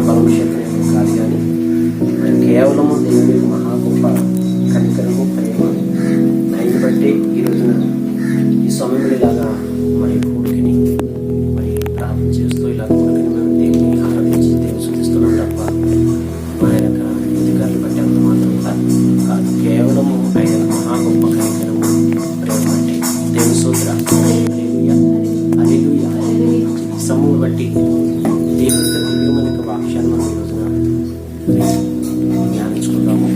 బలం శక్తి కాదు, కానీ కేవలము దేవుని యొక్క మహా గొప్ప కనికరము, ప్రేమ. దాన్ని బట్టి ఈ రోజున ఈ సమయంలో ఇలాగా మరి కొడుకుని మరి ప్రార్థన చేస్తూ ఇలా కొడుకుని మేము దేవుని ఆరాధించి దేవుని శుద్ధిస్తున్నాం తప్ప మా యొక్క అధికారులు బట్టి అంత మాత్రం కాదు. కేవలము ఆయన మహా గొప్ప కనికరము, ప్రేమ బట్టి దేవుని సూత్ర సమూహం బట్టి దేవుని దివ్యమైన వాక్యాన్ని మనం ఈ రోజున ధ్యానించుకుందాము.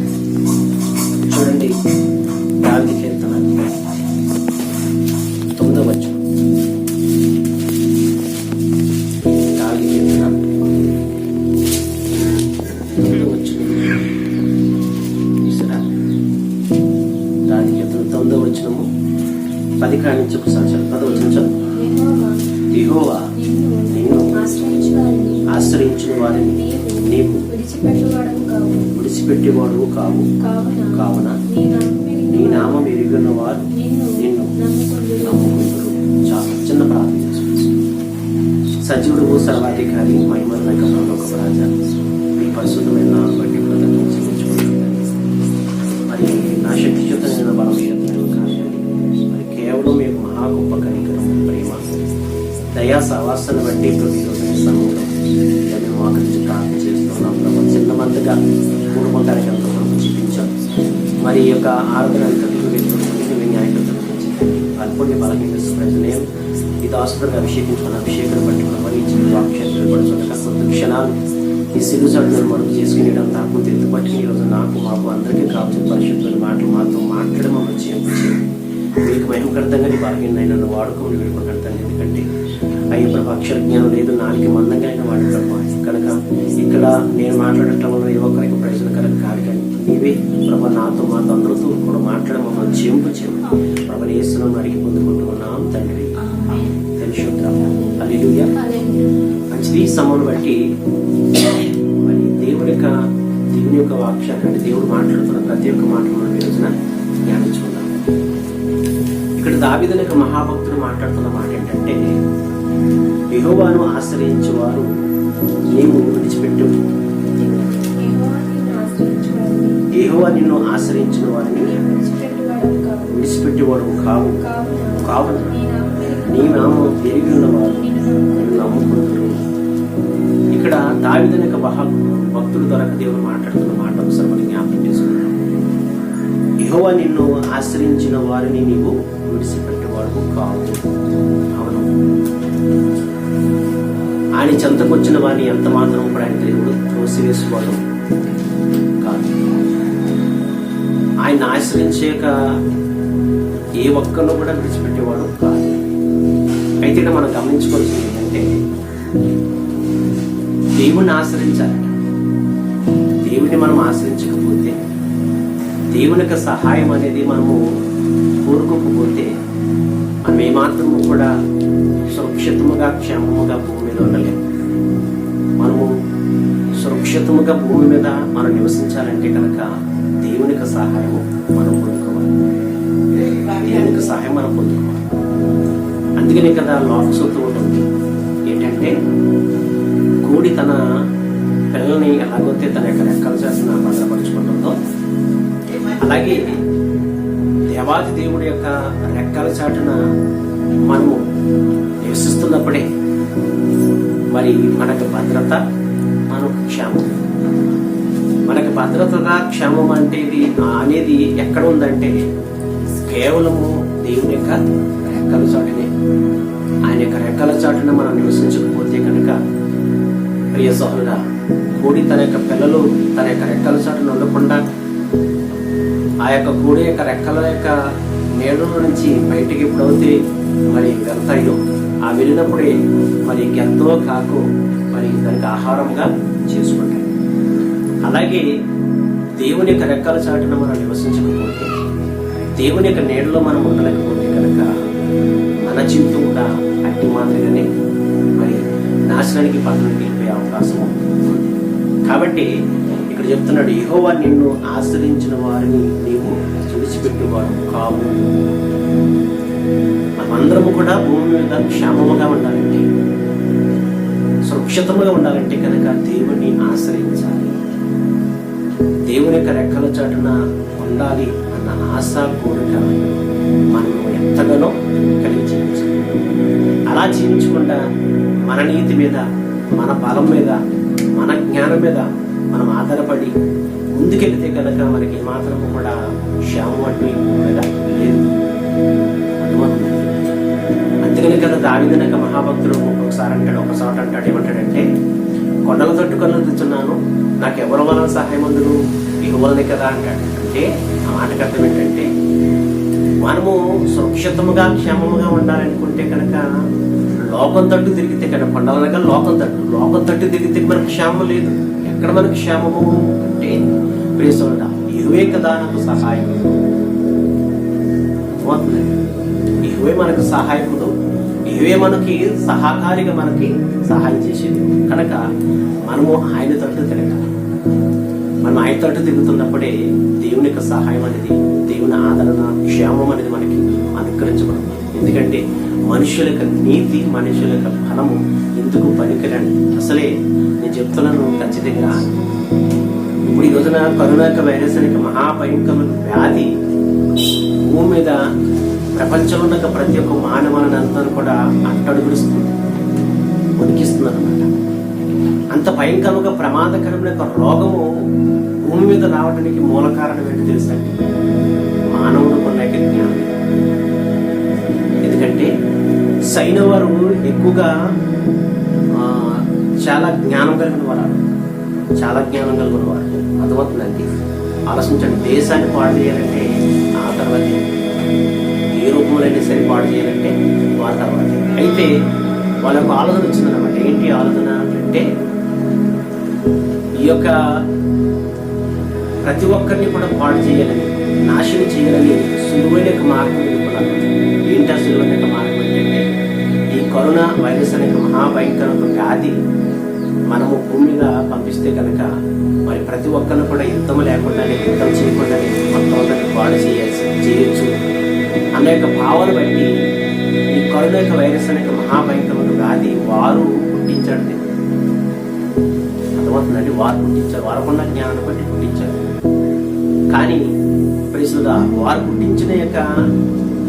చూడండి, దావీదు కీర్తన 9వ వచనం. దావీదు కీర్తన 9వ వచనం. చూసారా? దావీదు కీర్తన 9వ వచనము 10 కాడి నుంచి ఒకసారి 10వ వచనం చదువు. యెహోవా నిన్ను ఆశ్రయించిన వారిని నీవు విడిచిపెట్టేవాడు కావు. కావున నీ నామం ఎరిగిన వారు నిన్ను నమ్ముకుంటారు. చాలా చిన్న ప్రార్థన చేసుకోవచ్చు. సజీవుడు, సర్వాధికారి, మహిమలక పరలోక రాజా, మీ పరిశుద్ధమైన బట్టి మరి నా శక్తియుతమైన బలం కార్యాలు మరి కేవలం మీకు మహా గొప్ప కనికరం, ప్రేమ, దయా సవాసాన్ని బట్టి ఈరోజు సమూహం మేము ఆకరించి ప్రార్థన చేస్తున్నాం. ప్రభావ చిన్న మందిగా కుటుంబ కార్యక్రమం చూపించాం. మరి ఈ యొక్క ఆరాధన న్యాయకర్తలు అల్పుణ్య బలహీన ప్రజలే ఈ దాసులకు అభిషేకించుకున్న అభిషేకం బట్టి మరి వాక్యాలు పడుతున్న కొద్ది క్షణాలు ఈ సిలుసాడులను మరుపు చేసుకుని నాకు తెత్తు పట్టి ఈరోజు నాకు మాకు అందరికీ కావాల్సిన పరిశుద్ధుల మాటలు మాతో మాట్లాడడం మమ్మల్ని చేయించి మీకు మహిమకర్తంగా నీ బలహీన నన్ను వాడుకోమని వేడుకుంటాను. ఎందుకంటే అయ్యే ప్రభా అక్షర జ్ఞానం లేదు, నాలుగు మందంగా అయినా వాడతాము కనుక ఇక్కడ నేను మాట్లాడటం వల్ల ఏ ఒక్కరికి ప్రయోజనకరం కాదు, కానీ నీవే ప్రభా నాతో మాతో అందరితో కూడా మాట్లాడడం మమ్మల్ని చేయింపు ప్రభా యేసును అడిగి పొందుకుంటున్నాం తండ్రి. తెలుసుద్దాం. హల్లెలూయా. మంచిది. సమయం బట్టి మరి దేవుని యొక్క వాక్యాన్ని అంటే దేవుడు మాట్లాడుతున్న ప్రతి ఒక్క మాట మనం ఈ రోజున ధ్యానించుకుందాం. ఇక్కడ దావీదు యొక్క మహాభక్తుడు మాట్లాడుతున్న మాట ఏంటంటే, యెహోవాను ఆశ్రయించేవారు నీవు విడిచిపెట్టు. యెహోవా నిన్ను ఆశ్రయించిన వారిని విడిచిపెట్టేవాడు కావు. కావున నీ నామం ఎరిగి ఉన్నవారు నిన్ను నమ్ముకుంటారు. ఇక్కడ దావీదు యొక్క భక్తుడు ద్వారా దేవుడు మాట్లాడుతున్న మాట ఒకసారి మనం జ్ఞాపకం చేసుకుంటాం. యెహోవా నిన్ను ఆశ్రయించిన వారిని నీవు విడిచిపెట్టేవాడు కావు. అవును, ఆయన చెంతకొచ్చిన వారిని ఎంత మాత్రం కూడా ఆయన దేవుడు త్రోసివేసుకోవడం కాదు. ఆయన ఆశ్రయించాక ఏ ఒక్కరిని కూడా విడిచిపెట్టేవాడు కాదు. అయితే ఇక్కడ మనం గమనించుకోవాల్సింది ఏంటంటే, దేవుణ్ణి ఆశ్రయించాలట. దేవుని మనం ఆశ్రయించకపోతే, దేవుని యొక్క సహాయం అనేది మనము కోరుకోకపోతే మనం ఏమాత్రము కూడా సురక్షితముగా క్షేమముగా భూమి మీద ఉండలేము. మనము సురక్షితముగా భూమి మీద మనం నివసించాలంటే కనుక దేవుని యొక్క సహాయము మనం పొందుకోవాలి. దేవుని యొక్క సహాయం మనం పొందుకోవాలి. అందుకనే కదా లోక సూత్రం ఉంటుంది ఏంటంటే, కోడి తన పిల్లల్ని ఎలాగైతే తన యొక్క రెక్కల చేసిన భద్రపరుచుకుంటుందో, అలాగే దేవాది దేవుడి యొక్క రెక్కల చాటున మనము నివసిస్తున్నప్పుడే మరి మనకు భద్రత, మనకు క్షేమం. మనకు భద్రత, క్షేమం అనేది ఎక్కడ ఉందంటే కేవలము దేవుని యొక్క రెక్కల చాటునే. ఆయన యొక్క రెక్కల చాటున మనం నివసించకపోతే కనుక ప్రియ సహోదరుడా, కోడి తన యొక్క పిల్లలు తన యొక్క రెక్కల చాటున ఉండకుండా ఆ యొక్క కోడి యొక్క రెక్కల యొక్క నీళ్ళ నుంచి బయటికి ఎప్పుడైతే మరి వెళ్తాయో, ఆ వెళ్ళినప్పుడే మరి ఎంతో కాకు మరి దానికి ఆహారంగా చేసుకుంటాయి. అలాగే దేవుని యొక్క రెక్కల చాటున మనం నివసించకపోతే, దేవుని యొక్క నీడలో మనం ఉండలేకపోతే కనుక మన జీవితం కూడా అట్టి మాదిరిగానే మరి నాశనానికి పక్కన వెళ్ళిపోయే అవకాశం ఉంది. కాబట్టి ఇక్కడ చెప్తున్నాడు, యెహోవా నిన్ను ఆశ్రయించిన వారిని నీవు విడిచిపెట్టేవాడు కావు. మనమందరము కూడా భూమి మీద క్షేమముగా ఉండాలంటే, సురక్షితంగా ఉండాలంటే కనుక దేవుణ్ణి ఆశ్రయించాలి. దేవుని యొక్క రెక్కల చాటున ఉండాలి అన్న ఆశ కోరిక మనం ఎంతగానో కలిగి జీవించాలి. అలా జీవించకుండా మన నీతి మీద, మన బలం మీద, మన జ్ఞానం మీద మనం ఆధారపడి ముందుకెళ్తే కనుక మనకి మాత్రము కూడా క్షేమం అంటూ ఈ భూమి మీద లేదు. అందుకని కదా దావీదునక మహాభక్తుడు ఒకసారి అంటాడు ఏమంటాడంటే, కొండల తట్టు కళ్ళు తెచ్చున్నాను, నాకు ఎవరి వలన సహాయం అందును, యెహోవానే కదా అంటాడు. అంటే ఆ మాటకు అర్థం ఏంటంటే, మనము సురక్షితముగా క్షేమముగా ఉండాలనుకుంటే కనుక లోకం తట్టు తిరిగితే కనుక, కొండలనక లోకం తట్టు తిరిగితే మనకు క్షేమం లేదు. ఎక్కడ మనకు క్షేమము అంటే ప్రేసోడా యెహోవే కదా నాకు సహాయకుడు. యెహోవే మనకు సహాయకుడు, యెహోవే మనకి సహకారిగా మనకి సహాయం చేసేది. కనుక మనము ఆయన తట్టు తిరగాలి. మనం ఆయన తట్టు తిరుగుతున్నప్పుడే దేవుని యొక్క సహాయం అనేది, దేవుని ఆదరణ, క్షేమం అనేది మనకి అనుగ్రహించబడుతుంది. ఎందుకంటే మనుషుల యొక్క నీతి, మనుషుల యొక్క ఫలము ఎందుకు పనికిరండి. అసలే నేను చెప్తున్నాను ఖచ్చితంగా. ఇప్పుడు ఈ రోజున కరోనా వైరస్ అనే మహాభయంకరమైన వ్యాధి భూమి మీద ప్రపంచంలో ఉన్న ప్రతి ఒక్క మానవానంతా కూడా అట్టడుగుస్తుంది, వణికిస్తుంది అన్నమాట. అంత భయంకరంగా ప్రమాదకరమైన ఒక రోగము భూమి మీద రావడానికి మూల కారణం ఏంటి తెలుసండి? మానవుడు ఉన్న జ్ఞానం. ఎందుకంటే సైనవారు ఎక్కువగా చాలా జ్ఞానం కలిగిన వారు, అర్థమవుతుందండి. ఆలోచించండి, దేశాన్ని పాడు చేయాలంటే ఆ తర్వాత, ఏ రూపంలో సరే పాడు చేయాలంటే వారి తర్వాత. అయితే వాళ్ళ యొక్క ఆలోచన వచ్చిందన్నమాట. ఏంటి ఆలోచన అంటే, ఈ యొక్క ప్రతి ఒక్కరిని కూడా పాడు చేయాలని, నాశనం చేయాలని సులువైన యొక్క మార్గం ఎదుర్కొన్నారు. ఏంటి ఆ సులువైన యొక్క మార్గం ఏంటంటే, ఈ కరోనా వైరస్ అనే మహాభయంకరమైన వ్యాధి మనము భూమి మీద పంపిస్తే కనుక మరి ప్రతి ఒక్కరిని కూడా యుద్ధం లేకుండానే, యుద్ధం చేయకుండానే మొత్తం అందరినీ పాడు చేయొచ్చు అన్న యొక్క భావన బట్టి ఈ కరోనా యొక్క వైరస్ అనే మహాభయంకరమైన వ్యాధి వారు పుట్టించండి. అర్థమవుతుందండి, వారు పుట్టించారు, వారుకున్న జ్ఞానం బట్టి పుట్టించారు. కానీ ప్రియులారా, వారు పుట్టించిన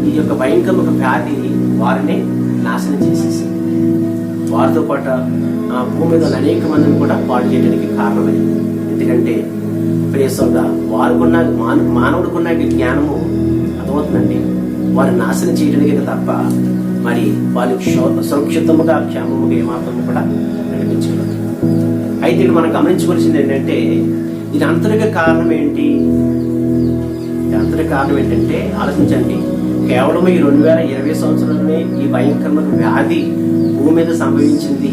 ఈ యొక్క భయంకరమైన వ్యాధి వారిని నాశనం చేసేసి వారితో పాటు భూమి మీద అనేక మందిని కూడా పాడు చేయడానికి కారణమైంది. ఎందుకంటే ప్రియులారా, వారుకున్న మానవుడికున్న జ్ఞానము అర్థమవుతుందండి, వారిని నాశనం చేయడానికి తప్ప మరి వాళ్ళకి సురక్షితముగా, క్షేమముగా ఏమాత్రము కూడా నడిపించగలరు. అయితే ఇక్కడ మనం గమనించవలసింది ఏంటంటే, ఇది అంతరిక కారణం ఏంటి? కారణం ఏంటంటే ఆలోచించండి. కేవలం ఈ 2020 సంవత్సరంలోనే ఈ భయంకరమైన వ్యాధి భూమి మీద సంభవించింది,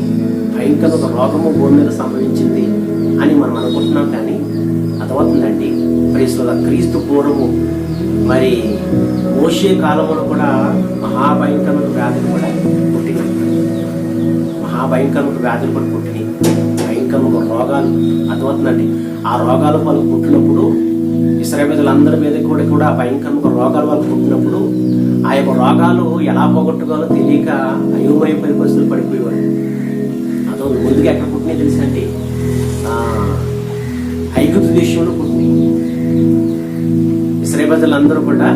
భయంకరమైన రోగము భూమి మీద సంభవించింది అని మనం అనుకుంటున్నాం. కానీ అర్థమవుతుందండి, క్రీస్తు పూర్వము మరి మోషే కాలంలో కూడా మహాభయంకరమైన వ్యాధులు కూడా పుట్టినాయి. మహాభయంకరమైన వ్యాధులు కూడా పుట్టినాయి, భయంకరమైన రోగాలు. అర్థమవుతుందండి, ఆ రోగాలు వాళ్ళు పుట్టినప్పుడు ఇశ్రాయేలు ప్రజలందరి మీద కూడా భయంకరమైన రోగాలు వాళ్ళు పుట్టినప్పుడు ఆ యొక్క రోగాలు ఎలా పోగొట్టుకోవాలో తెలియక అయోమయమైన పరిస్థితులు పడిపోయేవారు. అదో ముందుగా ఎక్కడ పుట్టినాయి తెలుసండి? ఐగుప్తు దేశంలో పుట్టినాయి. ఇశ్రాయేలు ప్రజలందరూ కూడా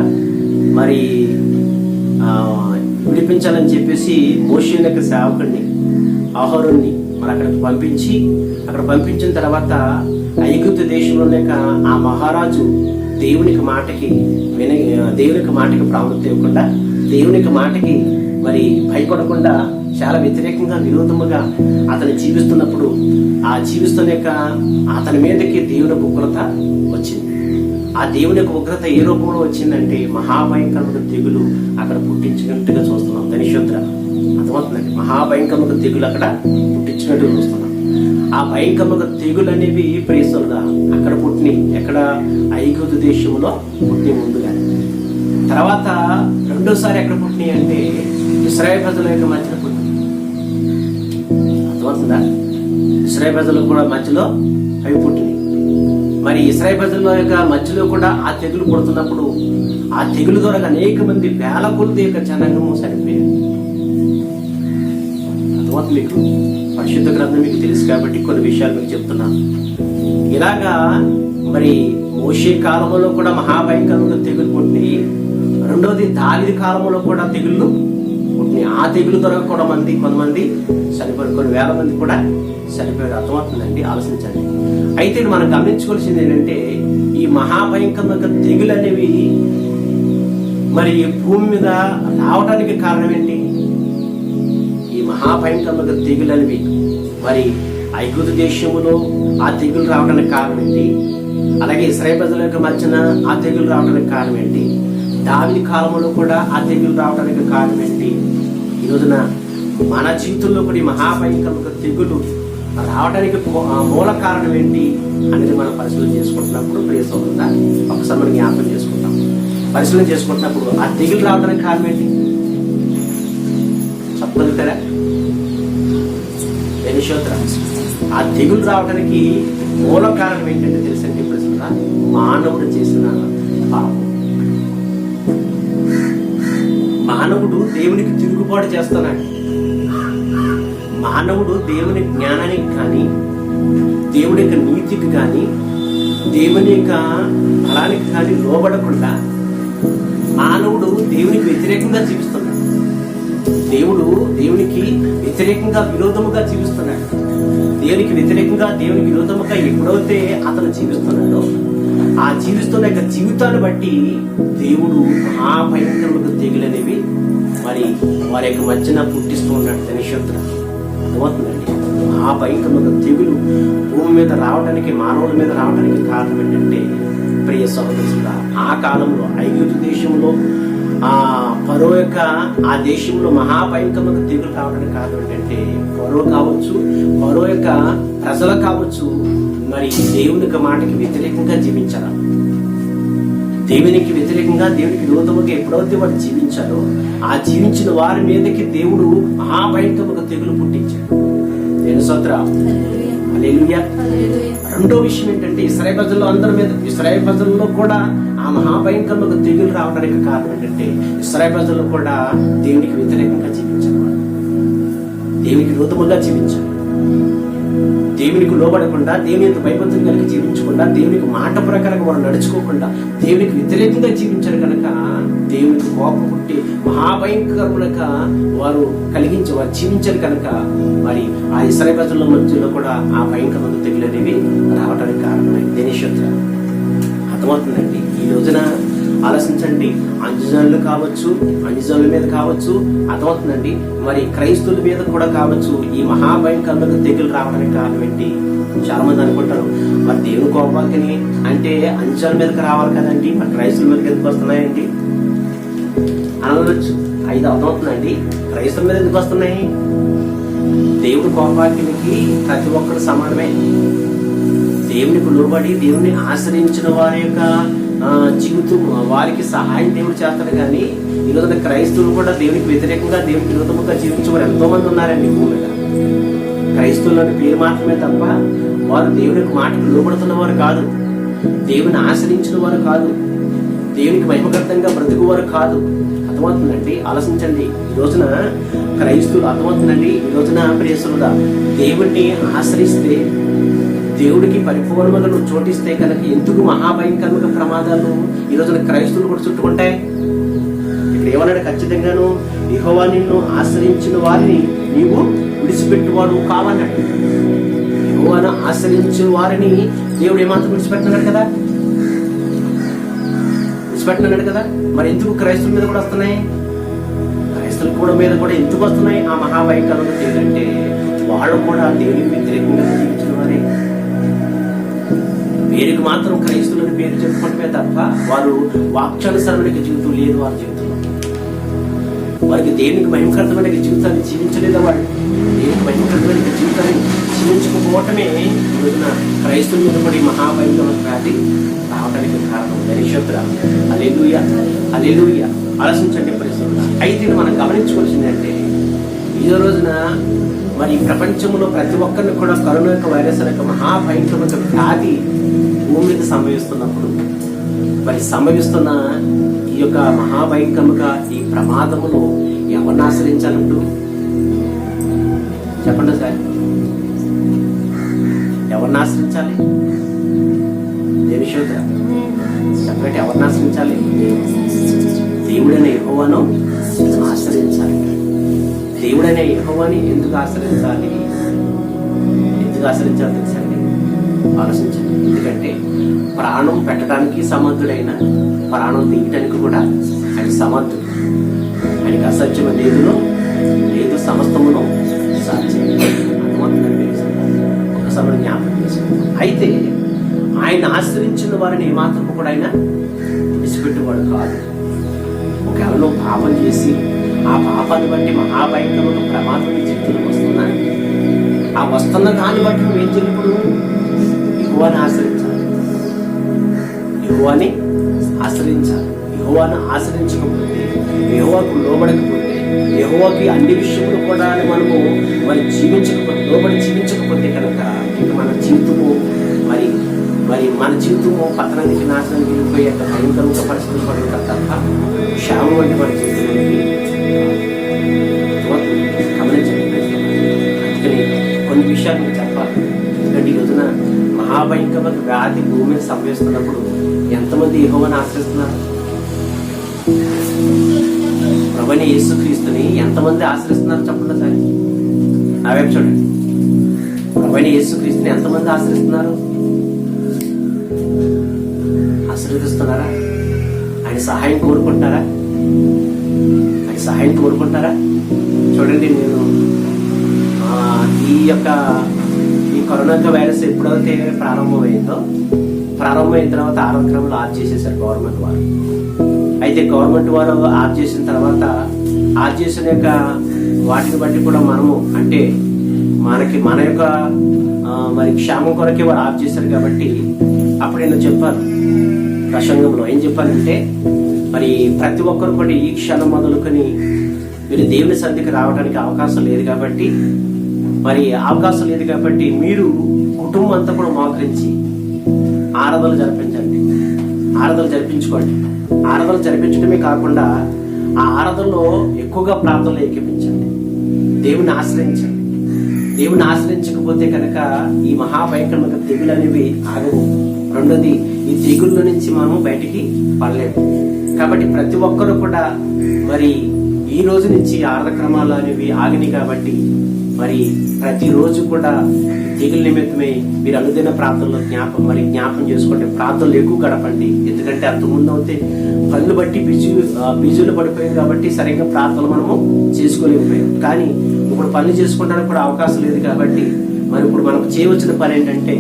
మరి విడిపించాలని చెప్పేసి మోషే యొక్క సేవకుడిని, అహరోన్ని మరి అక్కడ పంపించిన తర్వాత ఐగుప్తు దేశంలోనే ఆ మహారాజు దేవునికి మాటకి ప్రాముఖ్యత ఇవ్వకుండా, దేవునికి మాటకి మరి భయపడకుండా చాలా వ్యతిరేకంగా, విరోధముగా అతను జీవిస్తున్నప్పుడు అతని మీదకి దేవుని ఉగ్రత వచ్చింది. ఆ దేవుని యొక్క ఉగ్రత ఏ రూపంలో వచ్చిందంటే మహాభయంకరమైన తెగులు అక్కడ పుట్టించినట్టుగా చూస్తున్నాం. ధనిషోద్ర అర్థమవుతుందండి, మహాభయంకరమైన తెగులు అక్కడ పుట్టించినట్టుగా చూస్తున్నాం. ఆ భయంకరమైన తెగులు అనేవి ప్రేసులుగా అక్కడ పుట్టినాయి. ఎక్కడ? ఐగుప్తు దేశంలో పుట్టిన ముందుగా. తర్వాత రెండోసారి ఎక్కడ పుట్టినాయి అంటే ఇశ్రాయేలు ప్రజల యొక్క మధ్యలో పుట్టినాయి. అర్థమవుతుందా? ఇశ్రాయేలు ప్రజలు కూడా మధ్యలో అవి పుట్టినాయి. మరి ఇశ్రాయేలు ప్రజల యొక్క మధ్యలో కూడా ఆ తెగులు పుడుతున్నప్పుడు ఆ తెగులు ద్వారా అనేక మంది వేల కొద్ది యొక్క జనాంగము చనిపోయారు. అర్థమవుతుంది మీకు? పరిశుద్ధ గ్రంథం మీకు తెలుసు కాబట్టి కొన్ని విషయాలు మీకు చెప్తున్నాను. ఇలాగా మరి మోషే కాలంలో కూడా మహాభయంకరంగా తెగులు పుట్టినాయి. రెండోది దావీదు కాలంలో కూడా తెగుళ్ళు పుట్టినాయి. ఆ తెగులు ద్వారా కూడా కొంతమంది చనిపోయారు, కొన్ని వేల మంది కూడా చనిపోయారు. అర్థమవుతుందండి, ఆలోచించండి. అయితే మనం గమనించుకోవాల్సింది ఏంటంటే ఈ మహాభయంకరంగా తెగులు అనేవి మరి భూమి మీద రావడానికి కారణం ఏంటి? ఈ మహాభయంకరంగా తెగులు అనేవి మరి ఐగుప్తు దేశంలో ఆ తెగులు రావడానికి కారణం ఏంటి? అలాగే ఇశ్రాయేలు ప్రజల యొక్క మధ్యన ఆ తెగులు రావడానికి కారణం ఏంటి? దావీదు కాలంలో కూడా ఆ తెగులు రావడానికి కారణం ఏంటి? ఈ రోజున మన జీవితంలో కూడా ఈ మహాభయంకరంగా తెగులు రావడానికి మూల కారణం ఏంటి అనేది మనం పరిశీలన చేసుకుంటున్నప్పుడు ప్రియ సోదరుడా ఒకసారి మనం జ్ఞాపకం చేసుకుంటాం. పరిశీలన చేసుకుంటున్నప్పుడు ఆ తెగులు రావడానికి కారణం ఏంటి చెప్పగలుగుతారా? ఆ తెగులు రావడానికి మూల కారణం ఏంటంటే తెలుసండి ప్రశ్న, మానవుడు చేసిన పాపం. మానవుడు దేవునికి తిరుగుబాటు చేస్తున్నాడు. మానవుడు దేవుని జ్ఞానానికి కానీ, దేవుని యొక్క నీతికి కానీ, దేవుని యొక్క బలానికి కానీ లోబడకుండా మానవుడు దేవునికి వ్యతిరేకంగా జీవిస్తున్నాడు. దేవునికి వ్యతిరేకంగా విరోధముగా జీవిస్తున్నాడు. దేవునికి వ్యతిరేకంగా దేవునికి విరోధముగా ఎప్పుడైతే అతను జీవిస్తున్నాడో ఆ జీవిస్తున్న యొక్క జీవితాన్ని బట్టి దేవుడు మహాభయంకరమైన తెగులనేవి మరి వారి యొక్క మధ్యన పుట్టిస్తూ ఉన్నాడు. నిశ్శబ్ద అర్థమవుతుందండి. మహాభయంకరమైన తెగులు భూమి మీద రావడానికి, మానవుల మీద రావడానికి కారణం ఏంటంటే ప్రియ సహోదరుడా, ఆ కాలంలో ఐగుప్తు దేశంలో ఫరో యొక్క ఆ దేశంలో మహాభయంకరమైన తెగులు రావడానికి కారణం ఏంటంటే ఫరో కావచ్చు, ఫరో యొక్క ప్రజలు కావచ్చు, మరి దేవుని యొక్క మాటకి వ్యతిరేకంగా జీవించారు. దేవునికి వ్యతిరేకంగా, దేవునికి విరోధముగా ఎప్పుడైతే వారు జీవించారో ఆ జీవించిన వారి మీదకి దేవుడు మహాభయంకరమైన తెగులు పుట్టించాడు. నేను సోదరా హల్లెలూయా. రెండో విషయం ఏంటంటే ఇశ్రాయేలు ప్రజల్లో అందరి మీద, ఇశ్రాయేలు ప్రజల్లో కూడా ఆ మహాభయంకరమైన తెగులు రావడానికి కారణం ఏంటంటే ఇశ్రాయేలు ప్రజలు కూడా దేవునికి వ్యతిరేకంగా జీవించారు. దేవునికి విరోధముగా జీవించారు. దేవునికి లోబడకుండా, దేవుని యొక్క భయభక్తులు కలిగి జీవించకుండా, దేవునికి మాట ప్రకారంగా వారు నడుచుకోకుండా దేవునికి వ్యతిరేకంగా జీవించారు కనుక దేవునికి కోపం పుట్టి మహాభయంకరములుగా వారు జీవించారు కనుక మరి ఆ ఇశ్రాయేలు ప్రజల మధ్యలో కూడా ఆ భయంకరమైన తెగులు అనేవి రావడానికి కారణమైంది. నిశ్శబ్ద అర్థమవుతుందండి. ఈ రోజున ఆలోచించండి, అంజజనులు కావచ్చు, అంజజనుల మీద కావచ్చు, అర్థమవుతుందండి, మరి క్రైస్తవుల మీద కూడా కావచ్చు, ఈ మహాభయంకరమైన తెగులు రావడానికి కారణం ఏంటి? చాలా మంది అనుకుంటారు, మరి దేవుని కోపాగ్ని అంటే అంజజనుల మీదకి రావాలి కదండి, మరి క్రైస్తవుల మీదకి ఎందుకు వస్తున్నాయండి అనవచ్చు. అయితే అర్థమవుతుందండి, క్రైస్తవుల మీద ఎందుకు వస్తున్నాయి? దేవుని కోపాగ్నికి ప్రతి ఒక్కరు సమానమే. దేవునికి లోబడి దేవుని ఆశ్రయించిన వారి యొక్క జీవితం వారికి సహాయం దేవుడు చేస్తాడు. కానీ ఈరోజు క్రైస్తవులు కూడా దేవునికి వ్యతిరేకంగా, దేవునికి విరోధముగా జీవించేవారు ఎంతో మంది ఉన్నారండి భూమి మీద. క్రైస్తవులని పేరు మాత్రమే తప్ప వారు దేవుని మాటకు లోబడుతున్న వారు కాదు, దేవుని ఆశ్రయించిన వారు కాదు, దేవునికి మహిమగతంగా బ్రతుకువారు కాదు. అర్థమవుతుందండి, ఆలోచించండి. ఈ రోజున క్రైస్తవులు అర్థమవుతుందండి, ఈ రోజున ప్రియసులుగా దేవుణ్ణి ఆశ్రయిస్తే, దేవుడికి పరిపూర్ణంగా నువ్వు చోటిస్తే కనుక ఎందుకు మహాభయంకరమైన ప్రమాదాలు ఈ రోజున క్రైస్తవులు కూడా చుట్టుకుంటాయి? ఇక్కడ ఏమన్నాడు? ఖచ్చితంగాను యెహోవా నిన్ను ఆశ్రయించిన వారిని నీవు విడిచిపెట్టువాడు కావన్నాడు. యెహోవాను ఆశ్రయించిన వారిని దేవుడు ఏమాత్రం విడిచిపెట్టినాడు కదా, విడిచిపెట్టినాడు కదా. మరి ఎందుకు క్రైస్తవుల మీద కూడా వస్తున్నాయి? క్రైస్తవుల కూడా మీద కూడా ఎందుకు వస్తున్నాయి ఆ మహాభయంకరమైన తెగులు అంటే వాళ్ళు కూడా దేవునికి వ్యతిరేకంగా జీవించిన వారే. పేరుకి మాత్రం క్రైస్తవులని పేరు చెప్పుకుంటే తప్ప వారు వాక్యానుసరమైన జీవితం లేదు వారి జీవితంలో. వారికి దేవునికి మహిమకరమైన జీవితాన్ని జీవించలేదా? వాడు దేవునికి మహిమకరమైన జీవితాన్ని జీవించకపోవటమే ఈ రోజున క్రైస్తవుల మీద పడి మహాభయంకరమైన వ్యాధి రావడానికి కారణం. నిశ్శబ్ద హల్లెలూయా, హల్లెలూయా. ఆలోచించండి పరిస్థితులు. అయితే మనం గమనించుకోవాల్సింది అంటే ఈ రోజున మరి ప్రపంచంలో ప్రతి ఒక్కరిని కూడా కరోనా యొక్క వైరస్ యొక్క మహాభయంకరమైన వ్యాధి భూమి మీద సంభవిస్తున్నప్పుడు, మరి సంభవిస్తున్న ఈ యొక్క మహాభయంకరముగా ఈ ప్రమాదములో ఎవరిని ఆశ్రయించాలంటూ చెప్పండి సార్? ఎవరిని ఆశ్రయించాలి? దేని శోధ చెప్పండి, ఎవరిని ఆశ్రయించాలి? దేవుడైన యెహోవాను ఆశ్రయించాలి. దేవుడైన యెహోవాని ఎందుకు ఆశ్రయించాలి? ఎందుకు ఆశ్రయించాలి తెలుసండి? ఆలోచించండి. ఎందుకంటే ప్రాణం పెట్టడానికి సమర్థుడైన, ప్రాణం తీయడానికి కూడా ఆయన సమర్థుడు. ఆయనకి అసత్యం లేదులో లేదు, సమస్తమును సాధ్యం. అనుమతి ఒక సమయం జ్ఞాపకం చేసుకుంటాం. అయితే ఆయన ఆశ్రయించిన వారిని ఏమాత్రం కూడా ఆయన విడిచిపెట్టేవాడు కాదు. ఒకవేళ నువ్వు పాపం చేసి ఆ పాపాన్ని బట్టి మహాభయంకరమైన ప్రమాదం జీవితంలో వస్తున్నాను, ఆ వస్తున్న దాన్ని బట్టి నువ్వు ఏం చెప్పుడు? యెహోవాని ఆశ్రయించాలి. యెహోవాని ఆశ్రయించాలి. యెహోవాని ఆశ్రయించకపోతే, యెహోవాకు లోబడకపోతే, యెహోవాకి అన్ని విషయములు కూడా మనము జీవించకపోతే, లోబడి జీవించకపోతే కనుక ఇక మన జీవితము మరి మన జీవితము పతనానికి, నాశనానికి వెళ్ళిపోయే భయంకరంగా పరిస్థితులు పడక తప్ప క్షేమం వంటి మన జీవితంలోకి గమనించండి. అందుకని కొన్ని విషయాలు మీకు చెప్పాలి. ఎందుకంటే ఈ రోజున మహాభయంకరమైన వ్యాధి భూమిని సంభవిస్తున్నప్పుడు ఎంతమంది యెహోవాని ఆశ్రయిస్తున్నారు? ప్రభువైన యేసుక్రీస్తుని ఎంతమంది ఆశ్రయిస్తున్నారు చెప్పండి సార్. నా వైపు చూడండి. ప్రభువైన యేసుక్రీస్తుని ఎంతమంది ఆశ్రయిస్తున్నారు? ఆశీర్వదిస్తున్నారా? ఆయన సహాయం కోరుకుంటారా? ఆయన సహాయం కోరుకుంటారా? చూడండి, నేను ఈ కరోనా వైరస్ ఎప్పుడైతే ప్రారంభమైన తర్వాత ఆరోగ్యంలో ఆఫ్ చేసేసారు గవర్నమెంట్ వారు. అయితే గవర్నమెంట్ వారు ఆఫ్ చేసిన తర్వాత ఆఫ్ చేసిన యొక్క వాటిని బట్టి కూడా మనము అంటే మన యొక్క మరి క్షేమం కొరకే వారు ఆఫ్ చేశారు. కాబట్టి అప్పుడు నేను చెప్పాను ప్రసంగంలో, ఏం చెప్పానంటే మరి ప్రతి ఒక్కరు కూడా ఈ క్షణం మొదలుకొని మీరు దేవుని సన్నిధికి రావడానికి అవకాశం లేదు కాబట్టి మీరు కుటుంబం అంతా కూడా మోకరించి ఆరాధనలు జరిపించుకోండి. ఆరాధనలు జరిపించడమే కాకుండా ఆ ఆరాధనలో ఎక్కువగా ప్రార్థనలు ఏకీపించండి. దేవుని ఆశ్రయించండి. దేవుని ఆశ్రయించకపోతే కనుక ఈ మహాభయంకరమైన తెగులు అనేవి ఆగవు. రెండోది, ఈ తెగుళ్ళ నుంచి మనం బయటికి పడలేము. కాబట్టి ప్రతి ఒక్కరు కూడా మరి ఈ రోజు నుంచి ఆరాధన క్రమాలు అనేవి ఆగినాయి. కాబట్టి మరి ప్రతిరోజు కూడా తెగుల నిమిత్తమై మీరు అనుదిన ప్రార్థనలో జ్ఞాపం చేసుకోండి. ప్రార్థనలు ఎక్కువ గడపండి. ఎందుకంటే అంతకుముందు అయితే పనులు బట్టి బిజీలు పడిపోయాం కాబట్టి సరిగ్గా ప్రార్థనలు మనము చేసుకోలేకపోయాం. కానీ ఇప్పుడు పనులు చేసుకోవడానికి కూడా అవకాశం లేదు. కాబట్టి మరి ఇప్పుడు మనకు చేయవలసిన పని ఏంటంటే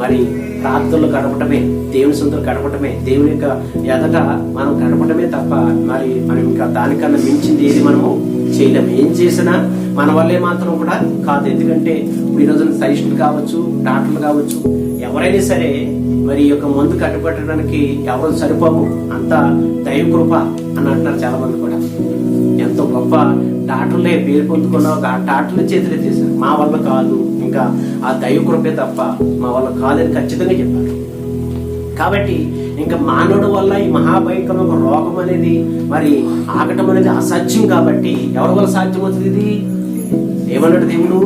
మరి ప్రార్థనలు గడపటమే, దేవుని సొంతలు గడపటమే, దేవుని యొక్క ఎదట మనం గడపటమే తప్ప మరి మనం ఇంకా దానికన్నా మించింది ఏది మనము చేయలేము. ఏం చేసినా మన వల్లే మాత్రం కూడా కాదు. ఎందుకంటే ఈ రోజున సైస్టులు కావచ్చు, డాక్టర్లు కావచ్చు, ఎవరైనా సరే మరి యొక్క మందు కట్టుబెట్టడానికి ఎవరు సరిపోము. అంతా దైవ కృప అని అంటున్నారు చాలా మంది కూడా. ఎంతో గొప్ప డాక్టర్లే పేరు పొందుకున్న డాక్టర్లు చేతులు చేశారు. మా వల్ల కాదు, ఇంకా ఆ దైవ కృపే తప్ప మా వల్ల కాదని ఖచ్చితంగా చెప్పారు. కాబట్టి ఇంకా మానవుడు వల్ల ఈ మహాభయంకరమైన రోగం అనేది మరి ఆగటం అనేది అసాధ్యం. కాబట్టి ఎవరి వల్ల సాధ్యం అవుతుంది? ఇది ఏమన్నాడు దేవుడు?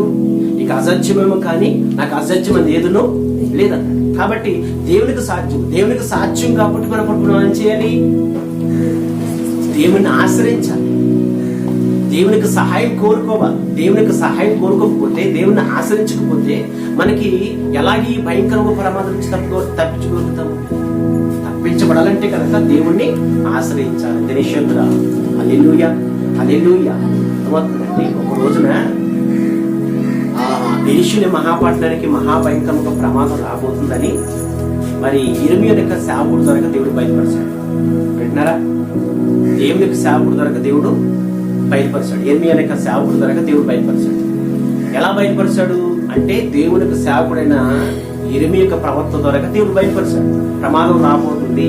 నీకు అసాధ్యమేమో కానీ నాకు అసాధ్యం అని ఏదునో లేదన్నాడు. కాబట్టి దేవునికి సాధ్యం కాబట్టి మనం ఏం చేయాలి? దేవుని ఆశ్రయించాలి. దేవునికి సహాయం కోరుకోవాలి. దేవునికి సహాయం కోరుకోకపోతే, దేవుని ఆశ్రయించకపోతే మనకి ఎలాగే ఈ భయంకరమైన ప్రమాదం నుంచి తప్పించుకోగలుగుతాము? తప్పించబడాలంటే కనుక దేవుణ్ణి ఆశ్రయించాలి. దినేశ్వర హల్లెలూయా, హల్లెలూయా. అర్థమవుతుందండి. ఒక రోజున ఎలీషుని మహాపట్టణానికి మహాభయంకరమైన ప్రమాదం రాబోతుందని మరి ఇర్మీయా యొక్క సేవకుడు ద్వారా దేవుడు బయలుపరిచాడు. వింటున్నారా? దేవుని యొక్క సేవకుడు ద్వారా దేవుడు బయలుపరిచాడు. ఇర్మీయా యొక్క సేవకుడు ద్వారా దేవుడు బయలుపరిచాడు. ఎలా బయలుపరిచాడు అంటే దేవుని యొక్క సేవకుడైన ఇర్మీయా యొక్క ప్రవక్త ద్వారా దేవుడు బయలుపరిచాడు. ప్రమాదం రాబోతుంది,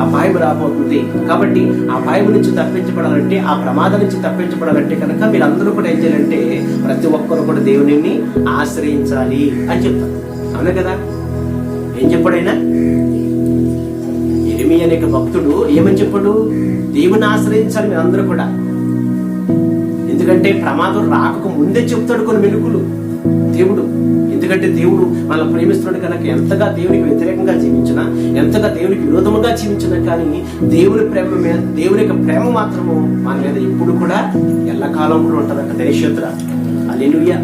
అపాయం రాబోతుంది. కాబట్టి ఆ అపాయం నుంచి తప్పించబడాలంటే, ఆ ప్రమాదం నుంచి తప్పించబడాలంటే కనుక మీరందరూ కూడా ఏం చేయాలంటే ప్రతి ఒక్కరు కూడా దేవుని ఆశ్రయించాలి అని చెప్తారు. అవునా కదా? ఏం చెప్పాడైనా? ఇర్మీయా అనే భక్తుడు ఏమని చెప్పాడు? దేవుని ఆశ్రయించాలి మీరందరూ కూడా. ఎందుకంటే ప్రమాదం రాక ముందే చెప్తాడు కొన్ని మెలుకులు. దేవుడు. ఎందుకంటే దేవుడు మనల్ని ప్రేమిస్తున్నాడు కనుక ఎంతగా దేవునికి వ్యతిరేకంగా జీవించినా, ఎంతగా దేవునికి విరోధముగా జీవించినా కానీ దేవుని ప్రేమ మీద, దేవుని యొక్క ప్రేమ మాత్రము మన మీద ఎప్పుడు కూడా ఎల్లకాలం కూడా ఉంటుందంట. దేశోత్తర హల్లెలూయా.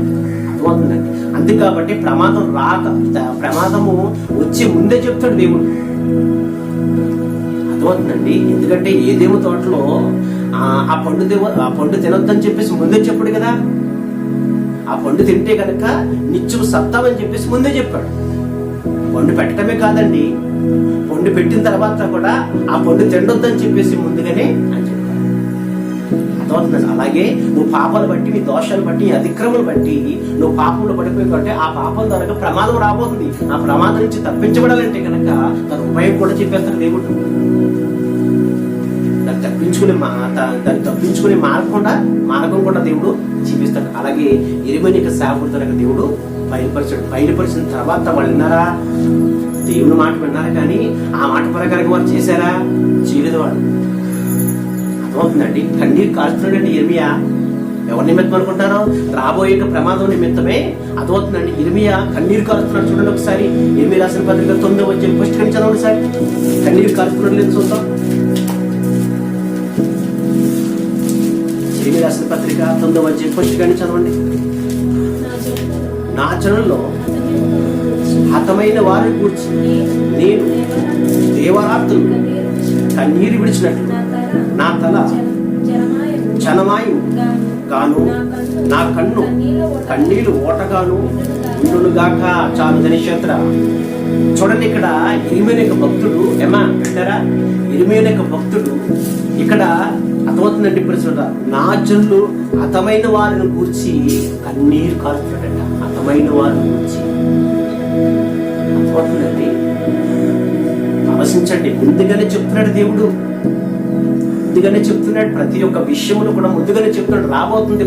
అర్థమవుతుందండి. అంతే కాబట్టి ప్రమాదము వచ్చే ముందే చెప్తాడు దేవుడు. అర్థమవుతుందండి. ఎందుకంటే ఏదేమో తోటలో ఆ పండు తినొద్దని చెప్పేసి ముందే చెప్పాడు కదా. ఆ పండు తింటే కనుక నిత్యం సత్తామని చెప్పేసి ముందే చెప్పాడు. పండు పెట్టడమే కాదండి, పండు పెట్టిన తర్వాత కూడా ఆ పండు తినొద్దని చెప్పేసి ముందుగానే అని చెప్పాడు. అర్థమవుతుందండి. అలాగే నువ్వు పాపాలు బట్టి, నీ దోషాలు బట్టి, నీ అతిక్రమలు బట్టి నువ్వు పాపంలో పడిపోయి కంటే ఆ పాపం ద్వారా ప్రమాదం రాబోతుంది. ఆ ప్రమాదం నుంచి తప్పించబడాలంటే కనుక తన ఉపాయం కూడా చెప్పేస్తాడు దేవుడు. దాన్ని తప్పించుకునే మార్గం కూడా దేవుడు చూపిస్తాడు. అలాగే ఇరిమేని యొక్క సేవకుడితో దేవుడు బయలుపరిచిన తర్వాత వాళ్ళు విన్నారా? దేవుని మాట విన్నారా? కానీ ఆ మాట ప్రకారం వారు చేశారా? చేయలేదు. వాడు అర్థమవుతుందండి. కన్నీరు కాల్చుతున్నాడండి ఇర్మియా. ఎవరి నిమిత్తం అనుకుంటారో? రాబోయే ప్రమాదం నిమిత్తమే. అర్థమవుతుందండి. ఇర్మియా కన్నీరు కాలుస్తున్నాడు. చూడండి ఒకసారి ఇర్మియా రాసిన పత్రిక 9వ అధ్యాయం ఫస్ట్ నుంచి చదవండి సార్. కన్నీరు కాల్చుతున్నాడు లేదు చూద్దాం. ఇర్మియా రాసిన పత్రిక 9వ అధ్యాయం ఫస్ట్ నుంచి చదవండి. నా జనుల్లో హతమైన వారిని కూర్చి నేను దేవరాత్రులు కన్నీరు విడిచినట్టు నా తల జనమాయు గాను, నా కన్ను కన్నీళ్లు ఓటగాను ఉండునుగాక. చాలు ధనిక్షేత్ర. చూడండి, ఇక్కడ ఇర్మియా యొక్క భక్తుడు పెట్టారా? ఇర్మియా యొక్క భక్తుడు ఇక్కడ అర్థమవుతుందండి. ఇప్పుడు నా జనులు హతమైన వారిని కూర్చి కన్నీరు కారుతున్నాడట. హతమైన వారిని కూర్చి అర్థమవుతుందండి. ఆలోచించండి. ముందుగానే చెప్తున్నాడు దేవుడు. ముందుగానే చెప్తున్నాడు. ప్రతి ఒక్క విషయమును కూడా ముందుగానే చెప్తున్నాడు. రాబోతుంది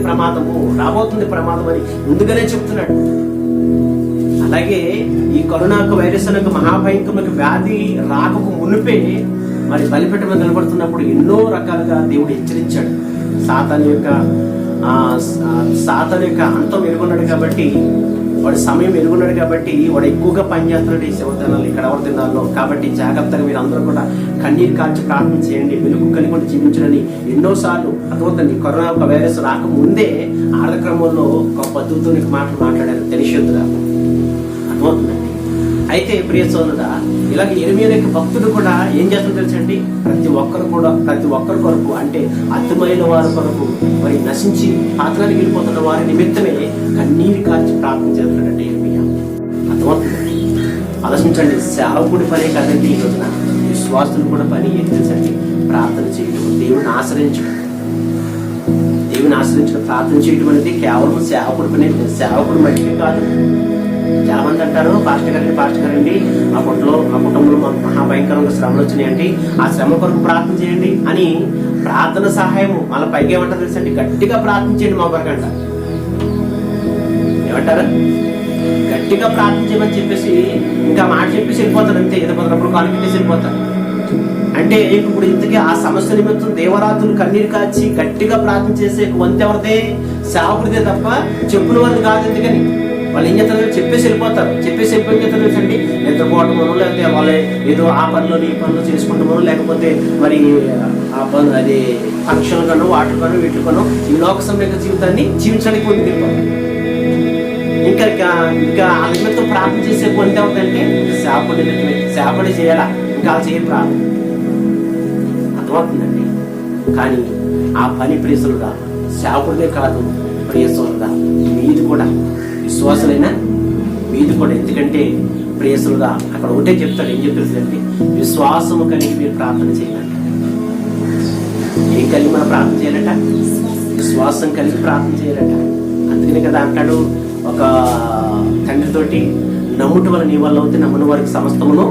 ప్రమాదం అని ముందుగానే చెప్తున్నాడు. అలాగే ఈ కరోనా వైరస్ అనే మహాభయంకరమైన వ్యాధి రాకకు మునిపే మరి బలిపీఠం నిలబడుతున్నప్పుడు ఎన్నో రకాలుగా దేవుడు హెచ్చరించాడు. సాతాను యొక్క అంతం ఎరుగున్నాడు కాబట్టి, వాడి సమయం ఎరుగున్నాడు కాబట్టి వాడు ఎక్కువగా పనిచేస్తున్నాడు ఈ శివదినాలు, ఈ కడవర దినాల్లో. కాబట్టి జాగ్రత్తగా మీరు అందరూ కూడా కన్నీరు కాల్చి ప్రార్థన చేయండి. వెలుగు కలిగి జీవించడని ఎన్నోసార్లు అర్థమవుతుంది. కరోనా వైరస్ రాకముందే ఆర్ధక్రమంలో ఒక పద్ధతితో మాటలు మాట్లాడారు తెలియదురా. అర్థమవుతుందండి. అయితే ప్రియ సోదరుడా, ఇలాగ ఇర్మియా యొక్క భక్తుడు కూడా ఏం చేస్తుందో తెలుసండి? ప్రతి ఒక్కరి కొరకు, అంటే అర్థమైన వారి కొరకు, మరి నశించి పాత్రలకు వెళ్ళిపోతున్న వారి నిమిత్తమే కన్నీరు కాల్చి ప్రార్థన చేస్తున్నాడంటే ఇర్మియా. అర్థమవుతుందండి. ఆలోచించండి. సేవకుడి పనే కాదండి ఈ రోజున విశ్వాసులు కూడా పని ఏం తెలుసండి? ప్రార్థన చేయడం, దేవుని ఆశ్రయించడం. ప్రార్థన చేయడం అనేది కేవలం సేవకుడి పని. సేవకుడు మట్టికి కాదు. చాలా మంది అంటారు, పాస్టర్ గారండి మా కుటుంబంలో మాకు మహాభయంకరంగా శ్రమలు వచ్చినాయండి, ఆ శ్రమ కొరకు ప్రార్థన చేయండి అని ప్రార్థన సహాయము. మళ్ళీ పైగా ఏమంటారు తెలుసండి? గట్టిగా ప్రార్థన చేయండి మా కొరకంట. ఏమంటారు? గట్టిగా ప్రార్థన చేయమని చెప్పేసి ఇంకా మాట చెప్పేసి వెళ్ళిపోతారు. అంతే. ఏదో కుదరప్పుడు కాలు పెట్టేసి వెళ్ళిపోతారు. అంటే ఇప్పుడు ఇంతకీ ఆ సమస్య నిమిత్తం దేవరాత్రులు కన్నీరు కాల్చి గట్టిగా ప్రార్థన చేసే వంతు ఎవరిదే? సేవకుడిదే తప్ప చెప్పుల వారిది కాదు. ఎందుకని వాళ్ళు ఏం చేస్తారు? చెప్పేసి వెళ్ళిపోతారు. చెప్పేసి వెళ్ళిపోయిన చేస్తారు తెలుసండి? నిద్రపోవటమో, లేకపోతే వాళ్ళు ఏదో ఆ పనులు ఈ పనులు చేసుకుంటామో, లేకపోతే మరి ఆ పనులు అది ఫంక్షన్ కనో, వాటికనో, వీటికనో ఈ లోక సమయ జీవితాన్ని జీవించడానికి ముందుకు వెళ్ళిపోతారు. ఇంకా ఆ నిమిత్తం ప్రార్థన చేసే పొంది అవుతుందంటే సేవకుడి నిమిత్తమే. సేవకుడి చేయాలా? ఇంకా చేయ ప్రార్థన. అర్థమవుతుందండి. కానీ ఆ పని ప్రియసులుగా సేవకుడిదే కాదు, ప్రియసులుగా మీది కూడా, విశ్వాసులైనా మీది కూడా. ఎందుకంటే ప్రియసులుగా అక్కడ ఒకటే చెప్తాడు. ఏం చెప్తారంటే విశ్వాసము కలిగి మీరు ప్రార్థన చేయాలంట. ఏం కలిగి మనం ప్రార్థన చేయాలంట? విశ్వాసం కలిగి ప్రార్థన చేయాలంట. అందుకనే కదా అంటాడు ఒక తండ్రితోటి, నమ్ముట వల్ల నీ వల్ల అవుతే నమ్మని వారికి సమస్తమును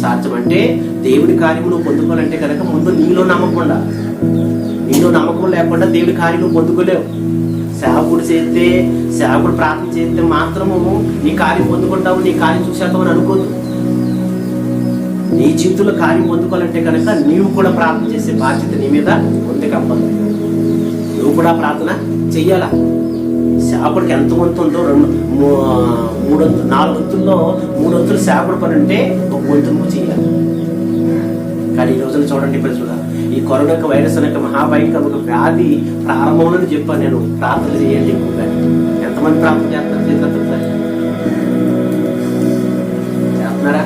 సాధ్యం. అంటే దేవుడి కార్యము నువ్వు పొందుకోవాలంటే కనుక ముందు నీలో నమ్మకం ఉండాలి. నీలో నమ్మకం లేకుండా దేవుడి కార్యం నువ్వు పొందుకోలేవు. సేవకుడు ప్రార్థన చేస్తే మాత్రము నీ కార్యం పొందుకుంటావు, నీ కార్యం చూసేద్దాం అని అనుకోదు. నీ జీవితంలో కార్యం పొందుకోవాలంటే కనుక నీవు కూడా ప్రార్థన చేసే బాధ్యత నీ మీద ఉంది. కంపల్సరీ నువ్వు కూడా ప్రార్థన చెయ్యాలా. సేవకుడికి ఎంత వంతు ఉందో 4 వంతుల్లో 3 వంతులు సేవకుడు పని అంటే 1 వంతు నువ్వు చేయాలి. కానీ ఈ రోజున చూడండి ప్రజలు, ఈ కరోనా వైరస్ అనే మహాభయంకర వ్యాధి ప్రారంభంలో చెప్పాను నేను, ప్రార్థన చేయండి ఎక్కువగా. ఎంతమంది ప్రార్థన చేస్తున్నారా?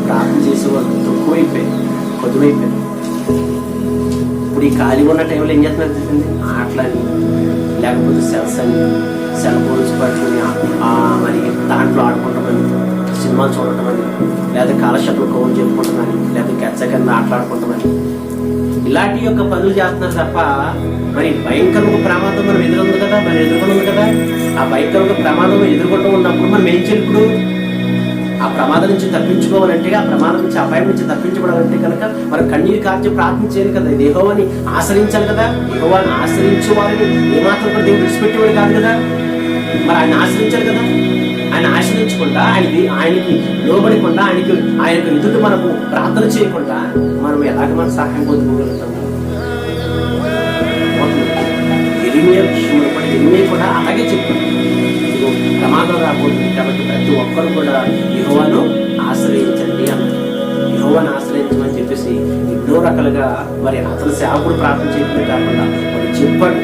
ప్రార్థన చేసేవాళ్ళు తక్కువైపోయింది, కొద్దువైపోయింది. ఇప్పుడు ఈ ఖాళీ ఉన్న టైంలో ఏం చేస్తున్నారు తెలిసింది? ఆటలని, లేకపోతే సెల్ ఫోన్స్ పట్టుకుని మరి దాంట్లో ఆడుకుంటామని, సినిమాలు చూడటమని, లేదా కాలక్షేపం కౌలు చెప్పుకుంటామని, లేదా గచ్చ కింద ఆటలాడుకుంటామని, ఇలాంటి యొక్క పనులు చేస్తున్నారు తప్ప మరి భయంకరమైన ప్రమాదం మనం ఎదురుంది కదా, మనం ఎదుర్కొంది కదా. ఆ భయంకరమైన ప్రమాదం ఎదుర్కొంటూ ఉన్నప్పుడు మనం ఏం చేయాలి? ఇప్పుడు ఆ ప్రమాదం నుంచి తప్పించుకోవాలంటే, ఆ ప్రమాదం నుంచి అపాయం నుంచి తప్పించుకోవాలంటే కనుక మనం కన్నీరు కార్చి ప్రార్థన చేయాలి కదా, యెహోవాని ఆశ్రయించాలి కదా. యెహోవాని ఆశ్రయించే వారిని ఏమాత్రం కూడా దేవుడు విడిచిపెట్టేవాడు కాదు కదా. మరి ఆయన ఆశ్రయించాలి కదా. ఆయన ఆశ్రయించకుండా, ఆయనకి లోబడకుండా, ఆయనకు ఎదుట మనము ప్రార్థన చేయకుండా మనం ఎలాగ మన సహాయం పొందుకోగలుగుతాము? ఎలిమియా విషయంలో కూడా ఎలిమియా కూడా అలాగే చెప్పాడు, ప్రమాదం రాబోతుంది కాబట్టి ప్రతి ఒక్కరు కూడా యెహోవాను ఆశ్రయించండి అన్నారు. యెహోవాను ఆశ్రయించమని చెప్పేసి ఎన్నో రకాలుగా మరి అతను సేవకుడు ప్రార్థన చేయడమే కాకుండా మరి చెప్పాడు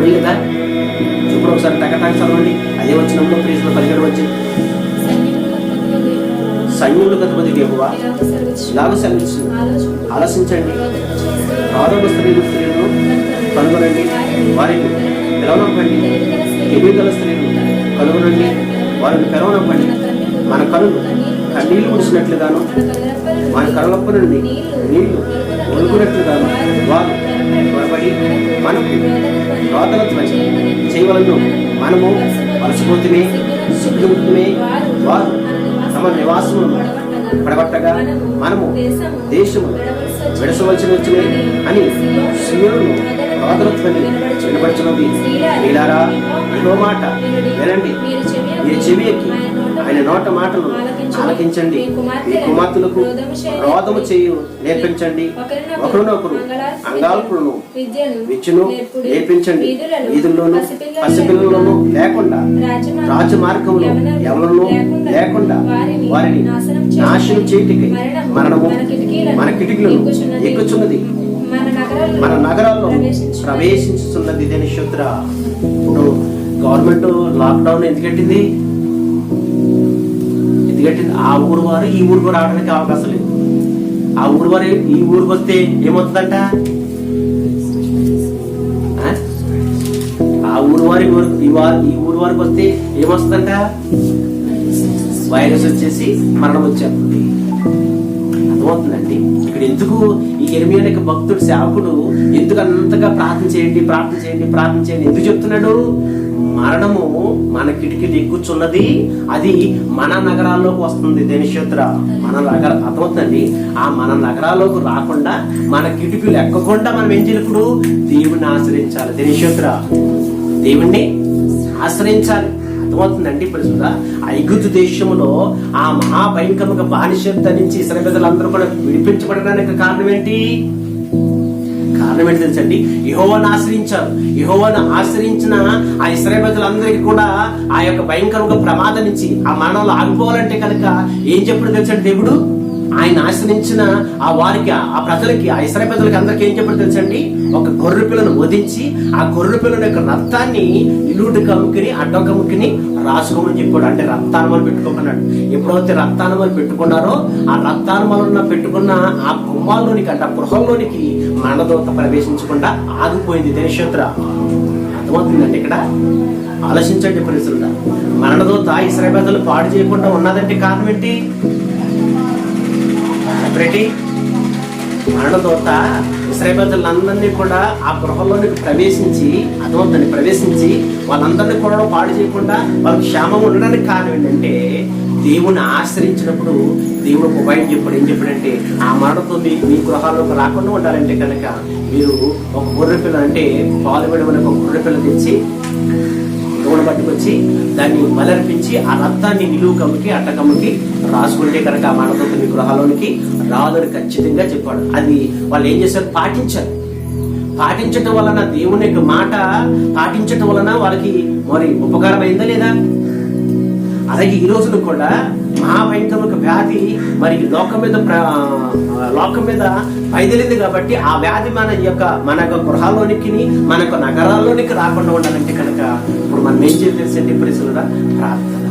లేదా? ఇప్పుడు ఒకసారి టకటాక చదవండి. అదే వచ్చినప్పుడు ప్రీజులో 17 వచ్చి సైన్యులకు అధిపతి యెహోవా ఇలాగ సెలవిస్తుంది, ఆలోచించండి, ఆదోమ స్త్రీలను కనుగొనండి, వారిని పిలవనంపండి, కెబీగల స్త్రీలను కనుగొనండి, వారిని పిలవనంపండి. మన కన్నీళ్లు కుడిసినట్లుగాను, మన కనులొప్ప నుండి నీళ్లు ఒలుకున్నట్లుగాను వారు త్వరపడి మనకు రోదనత్వం చేయవలను. మనము వలసిపోతుమే, సిగ్గుముక్తమే, వారు తమ నివాసములను పడగొట్టగా మనము దేశము విడసవలసి వచ్చినే అని సియోనును రోదనత్వాన్ని వినపడుచున్నది. వీలారా, యెహోవా మాట వినండి, మీరు చెవి ఎక్కి ఆయన నోట మాటలు ఆలకించండి. మీ కుమార్తెలకు రోదము చేయు నేర్పించండి, ఒకరినొకరు అంగాల్పులను విద్యను నేర్పించండి. వీధుల్లోనూ పసిపిల్లలను లేకుండా, రాజమార్గంలో ఎవరినూ లేకుండా వారిని నాశనం చేయటికై మరణము మన కిటికీలను ఎక్కుచున్నది, మన నగరాల్లో ప్రవేశించుతున్నది. ఇదే నిశుద్ర. ఇప్పుడు గవర్నమెంట్ లాక్డౌన్ ఎందుకంటే ఆ ఊరు వారు ఈ ఊరికి రావడానికి అవకాశం లేదు. ఆ ఊరు వారు ఈ ఊరికి వస్తే ఏమవుతుందంట? ఆ ఊరు వారి ఈ ఊరు వారికి వస్తే ఏమొస్తుందంట? వైరస్ వచ్చేసి మరణం వచ్చేస్తుంది. అర్థమవుతుందండి? ఇక్కడ ఎందుకు ఈ యెరెమీయా అనే భక్తుడు సేవకుడు ఎందుకు అంతగా ప్రార్థన చేయండి ఎందుకు చెప్తున్నాడు? మరణము మన కిటికీలు ఎక్కుచున్నది, అది మన నగరాల్లోకి వస్తుంది. దేనిశోత్ర మన అర్థమవుతుందండి. ఆ మన నగరాల్లోకి రాకుండా, మన కిటికీలు ఎక్కకుండా మనం ఏం చేయాలి? ఇప్పుడు దేవుణ్ణి ఆశ్రయించాలి. దేనిశోత్ర దేవుణ్ణి ఆశ్రయించాలి. అర్థమవుతుందండి? ఇప్పుడు చూడ ఐగుప్తు దేశంలో ఆ మహాభయంకరంగా బానిసత్వ నుంచి ఇశ్రాయేలు ప్రజలందరూ కూడా విడిపించబడడానికి కారణం ఏంటి తెలుసండి? యెహోవాను ఆశ్రయించారు. యెహోవాను ఆశ్రయించిన ఆ ఇశ్రాయేలు ప్రజలందరికీ కూడా ఆ యొక్క భయంకరంగా ప్రమాదం నుంచి, ఆ మరణంలో ఆగిపోవాలంటే కనుక ఏం చెప్పాడు తెలుసండి? దేవుడు ఆయన ఆశ్రయించిన ఆ వారికి, ఆ ప్రజలకి, ఆ ఇశ్రాయేలు ప్రజలకి అందరికీ ఏం చెప్పాడు తెలుసండి? ఒక గొర్రె పిల్లను వధించి ఆ గొర్రె పిల్లల యొక్క రక్తాన్ని ఇల్లుడు కమ్ముకుని అడ్డం కమ్ముకుని రాసుకోమని చెప్పాడు. అంటే రక్తానుమలు పెట్టుకోమన్నాడు. ఎప్పుడైతే రక్తానుమలు పెట్టుకున్నారో ఆ రక్తానుమలను పెట్టుకున్న ఆ గుమ్మాల్లోనికి, అంటే ఆ గృహంలోనికి మరణదూత ప్రవేశించకుండా ఆగిపోయింది. దేశోత్ర అర్థమవుతుందండి? ఇక్కడ ఆలోచించండి పరిస్థితులు. మరణదూత ఇశ్రాయేలు ప్రజలు పాడు చేయకుండా ఉన్నదంటే కారణం ఏంటి? మరణదూత ఇశ్రాయేలు ప్రజలందరినీ కూడా ఆ గృహంలోనికి ప్రవేశించి వాళ్ళందరినీ కూడా పాడు చేయకుండా వాళ్ళకి క్షేమం ఉండడానికి కారణం ఏంటంటే, దేవుని ఆశ్రయించినప్పుడు దేవుడు ఒక ఉపాయం చెప్పాడు. ఏం చెప్పాడంటే, ఆ మరణతో మీ గృహాల్లోకి రాకుండా ఉండాలంటే కనుక మీరు ఒక గొర్రె పిల్ల, అంటే పాలు విడవని ఒక గొర్రె పిల్ల తెచ్చి దూడ పట్టుకొచ్చి దాన్ని బలర్పించి ఆ రక్తాన్ని నిలువు కమ్ముకి అట్ట కమ్ముకి రాసుకుంటే కనుక ఆ మరణతో మీ గృహాలోనికి రాదని ఖచ్చితంగా చెప్పాడు. అది వాళ్ళు ఏం చేశారు? పాటించటం వలన, దేవుని యొక్క మాట పాటించటం వలన వాళ్ళకి మరి ఉపకారం అయిందా లేదా? అలాగే ఈ రోజున కూడా మహాభయంకరమైన వ్యాధి మరి లోకం మీద బయలుదేరింది కాబట్టి ఆ వ్యాధి మన యొక్క గృహాల్లోనికి, మన యొక్క నగరాల్లోనికి రాకుండా ఉండాలంటే కనుక ఇప్పుడు మనం ఏం చేయాలి తెలుసండి పరిస్థితులుగా? ప్రార్థన.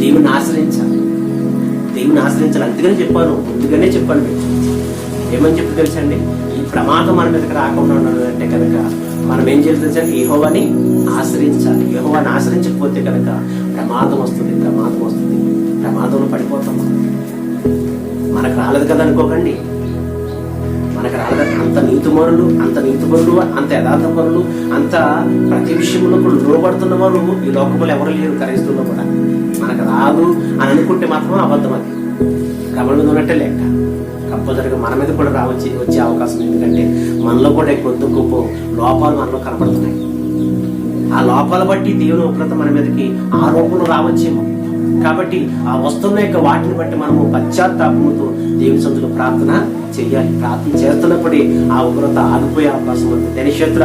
దేవుని ఆశ్రయించాలి. అందుకనే చెప్పాను, ముందుగానే చెప్పాను మీకు. ఏమని చెప్పి తెలుసండి? ఈ ప్రమాదం మన మీదకి రాకుండా ఉండాలంటే కనుక మనం ఏం చేయాలి తెలుసండి? యెహోవాని ఆశ్రయించాలి. యెహోవాని ఆశ్రయించకపోతే కనుక ప్రమాదం వస్తుంది. ప్రమాదంలో పడిపోతాం. మనకు రాలేదు కదా అనుకోకండి. మనకు రాలేదు. అంత నీతిపరులు, అంత యథార్థపరులు, అంత ప్రతి విషయంలో కూడా లోబడుతున్న వాళ్ళు ఈ లోకంలో ఎవరు లేరు. క్రైస్తవుల్లో కూడా మనకు రాదు అని అనుకుంటే మాత్రం అబద్ధం. అది గమనం మీద ఉన్నట్టే లెక్క. కంపల్సరిగా మన మీద కూడా వచ్చే అవకాశం. ఎందుకంటే మనలో కూడా కొద్ది గొప్ప లోపాలు మనలో కనపడుతున్నాయి. ఆ లోపాల బట్టి దేవుని ఉగ్రత మన మీదకి ఆరోపణలు రావచ్చేమో. కాబట్టి ఆ వస్తున్న యొక్క వాటిని బట్టి మనము పశ్చాత్తాపముతో దేవుని సన్నిధిలో ప్రార్థన చెయ్యాలి. ప్రార్థన చేస్తున్నప్పుడే ఆ ఉగ్రత ఆగిపోయే అవకాశం ఉంది. ధనిషత్ర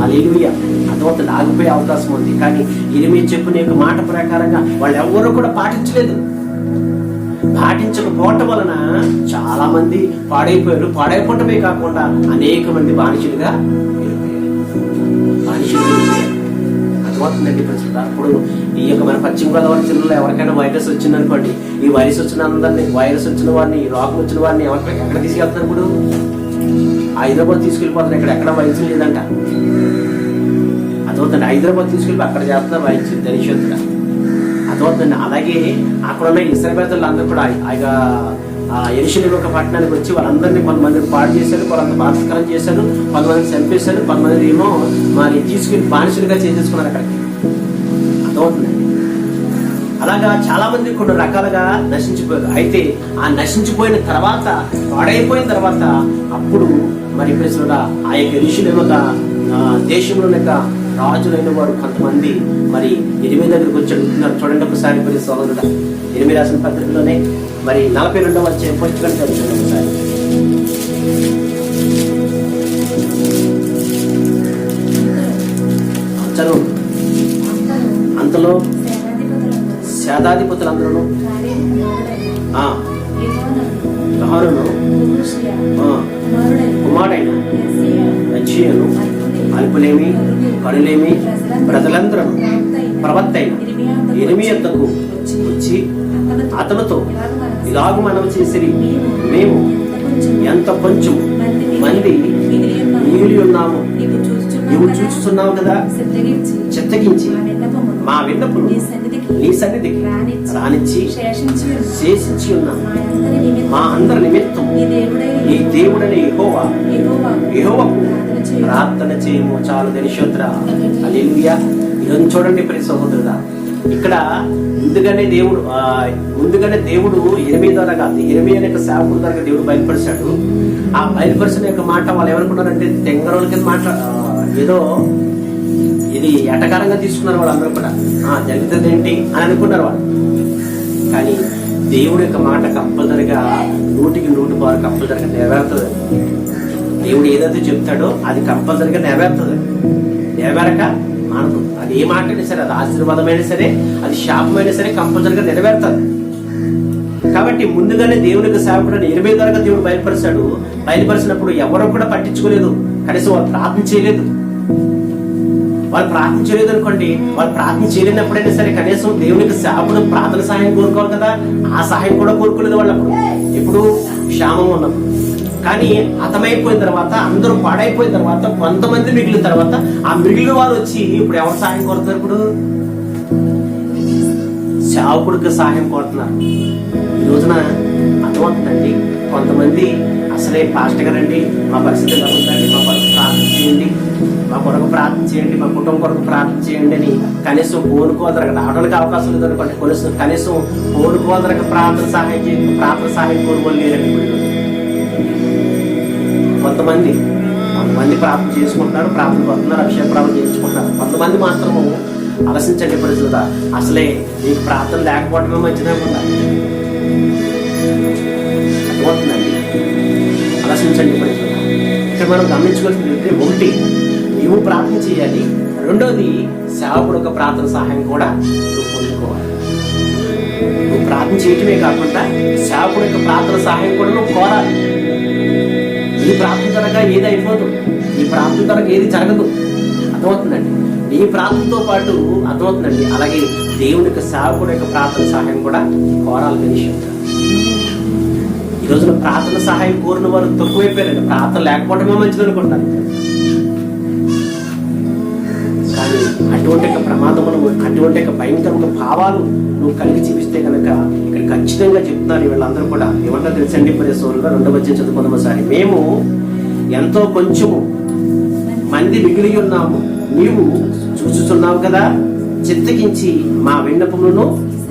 హల్లెలూయా అదొకటి ఆగిపోయే అవకాశం ఉంది. కానీ ఇరిమియా చెప్పిన యొక్క మాట ప్రకారంగా వాళ్ళు ఎవరూ కూడా పాటించకపోవటం వలన చాలా మంది పాడైపోయారు. పాడైపోవటమే కాకుండా అనేక మంది బానిసలుగా వెళ్ళిపోయారు. అర్థమవుతుందండి ప్రస్తుతం. అప్పుడు ఈ యొక్క మన పశ్చిమ గోదావరి జిల్లాలో ఎవరికైనా వైరస్ వచ్చిందనుకోండి, ఈ వైరస్ వచ్చిన వారిని, ఈ రోగం వచ్చిన వారిని ఎక్కడ తీసుకెళ్తున్నారు? ఇప్పుడు హైదరాబాద్ తీసుకెళ్ళిపోతున్నారు. ఎక్కడ వైద్యం లేదంట. అర్థమవుతుంది. హైదరాబాద్ తీసుకెళ్ళి అక్కడ చేస్తున్నారు వైద్యం ధనిషత్తుగా. అర్థమవుతుంది. అలాగే అక్కడ ఉన్న ఇశ్రాయేలీయులు అందరూ కూడా యెరూషలేము ఒక పట్టణానికి వచ్చి వాళ్ళందరినీ కొంతమందిని పాడు చేశారు, కొంతమంది బాధకరం చేశారు, కొంతమందిని చంపేశారు, కొంతమంది ఏమో మరి తీసుకెళ్లి బానిసలుగా చేసేసుకున్నారు అక్కడికి. అర్థమవుతుందండి. అలాగా చాలా మంది కొన్ని రకాలుగా నశించిపోయారు. అయితే ఆ నశించిపోయిన తర్వాత, పాడైపోయిన తర్వాత అప్పుడు మరి ప్రశ్నగా ఆ యొక్క యెరూషలేము దేశంలో రాజులైన వారు కొంతమంది మరి ఇరిమియా దగ్గరికి వచ్చి అడుగుతున్నారు. చూడండి ఒకసారి మరి సోదరుడా, ఇరిమియా రాసిన పత్రికలోనే మరి 42వ అధ్యాయం పొంచుకొని చదువుతుంది ఒకసారి. చదువు. అంతలో సేనాధిపతులందరూ యెహోవాను కుమారుడైన యెషయను అల్పులేమి కనులేమి ప్రజలందరూ ప్రవక్త అయిన ఇరిమియా యొద్దకు వచ్చి అతనితో ఇలాగు మనవి చేసిరి, మేము ఎంత కొంచెం మంది నీళ్ళు ఉన్నాము, నీవు చూస్తున్నావు కదా, చిత్తగించి మా విన్నపులు నీ సన్నిధికి రానిచ్చి శేషించి ఉన్నాం. మా అందరి నిమిత్తం నీ దేవుడని యెహోవాకు ప్రార్థన చేయము. చాలు ధనిషోత్ర హల్లెలూయా. ఈరోజు చూడండి ప్రియ సహోదరుడా, ఇక్కడ ముందుగానే దేవుడు ఇరిమియా ద్వారా కాదు, ఇరిమియా యొక్క సేవకుల ద్వారా దేవుడు బయలుపరిచాడు. ఆ బయలుపరిచిన యొక్క మాట వాళ్ళు ఏమనుకున్నారంటే తెంగరోళ్ళ కింద మాట, ఏదో ఇది ఎటకారంగా తీసుకున్నారు వాళ్ళందరూ కూడా. జరుగుతుంది ఏంటి అని అనుకున్నారు వాళ్ళు. కానీ దేవుడి యొక్క మాట కంపల్సరిగా 100% కంపల్సరిగా నెరవేరుతుంది. దేవుడు ఏదైతే చెప్తాడో అది కంపల్సరిగా నెరవేరుతుంది. నెరవేరక మనకు అది ఏ మాట అయినా సరే, అది ఆశీర్వాదమైనా సరే, అది శాపమైనా సరే కంపల్సరిగా నెరవేరుతుంది. కాబట్టి ముందుగానే దేవునికి సేవకుడు ఇరిమియా ద్వారా దేవుడు బయలుపరిచినప్పుడు ఎవరో కూడా పట్టించుకోలేదు. కనీసం వాళ్ళు ప్రార్థన చేయలేదు. అనుకోండి, వాళ్ళు ప్రార్థన చేయలేనప్పుడైనా సరే కనీసం దేవునికి సేవకుడు ప్రార్థన సహాయం కోరుకోవాలి కదా, ఆ సహాయం కూడా కోరుకోలేదు వాళ్ళు. అప్పుడు ఎప్పుడు క్షామం ఉన్నప్పుడు. కానీ హతమైపోయిన తర్వాత, అందరూ పాడైపోయిన తర్వాత, కొంతమంది మిగిలిన తర్వాత ఆ మిగిలిన వారు వచ్చి ఇప్పుడు ఎవరు సహాయం కోరుతున్నారు? ఇప్పుడు సేవకుడికి సహాయం కోరుతున్నారు. ఈ రోజున అర్థమవుతుందండి. కొంతమంది అసలే పాస్టర్ గారండి, మా పరిస్థితి ఎలా ఉందండి, మా కొరకు ప్రార్థన చేయండి, మా కొరకు ప్రార్థన చేయండి, మా కుటుంబం కొరకు ప్రార్థన చేయండి అని కనీసం కోరుకోదరక రావడానికి అవకాశం లేదనుకోండి. కనీసం కోరుకోదరక ప్రార్థన సహాయం కోరుకోవాలి లేరండి. కొంతమంది ప్రార్థన చేసుకుంటున్నారు, ప్రార్థన కొడుతున్నారు, అభిషేక ప్రార్థన చేయించుకుంటున్నారు. కొంతమంది మాత్రము ఆలోచించండి పరిస్థితి, అసలే మీకు ప్రార్థన లేకపోవడమే మంచిదనుకుంటా. అర్థమవుతుందండి. ఆలోచించండి పరిస్థితి. ఇక్కడ మనం గమనించుకోవాల్సింది ఒకటి, నీవు ప్రార్థన చేయాలి. రెండోది, సేవకుడు యొక్క ప్రార్థన సహాయం కూడా నువ్వు పొందుకోవాలి. నువ్వు ప్రార్థన చేయటమే కాకుండా సేవకుడు యొక్క ప్రార్థన సహాయం కూడా నువ్వు కోరాలి. నీ ప్రార్థన త్వరగా ఏది అయిపోదు, నీ ప్రార్థన త్వరగా ఏది జరగదు. అర్థమవుతుందండి? నీ ప్రార్థనతో పాటు అర్థమవుతుందండి. అలాగే దేవుని యొక్క సేవకుడు యొక్క ప్రార్థన సహాయం కూడా కోరాలి. విషయం ఈ రోజున ప్రార్థన సహాయం కోరిన వారు తక్కువైపోయారండి. ప్రార్థన లేకపోవడమే మంచిది అనుకుంటారు. కానీ అటువంటి యొక్క ప్రమాదములు, అటువంటి యొక్క భయంకరమైన భావాలు నువ్వు కలిగి చూపిస్తే కనుక ఇక్కడ ఖచ్చితంగా చెప్తున్నారు వీళ్ళందరూ కూడా. ఏమన్నా తెలుసండి? 2వ వచనం చదువుకుందాం ఒకసారి. మేము ఎంతో కొంచెము మంది మిగిలి ఉన్నాము, నీవు చూచుచున్నావు కదా, చిత్తగించి మా విన్నపములను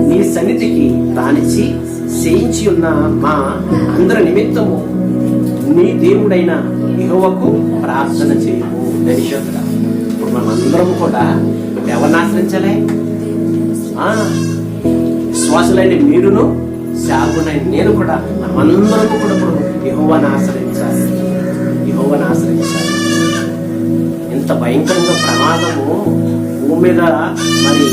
నీ సన్నిధికి రానిచ్చి చేయించి ఉన్న మా అందరి నిమిత్తము నీ దేవుడైన యెహోవాకు ప్రార్థన చేయము. దరిశోధగా ఇప్పుడు మనం అందరం కూడా ఎవరిని ఆశ్రయించాలి? విశ్వాసులైన మీరును సేవకుడైన నేను కూడా మనమందరము కూడా ఇప్పుడు యెహోవాను ఆశ్రయించాలి. యెహోవాను ఆశ్రయించాలి. ఇంత భయంకరంగా ప్రమాదము భూమి మీద మరి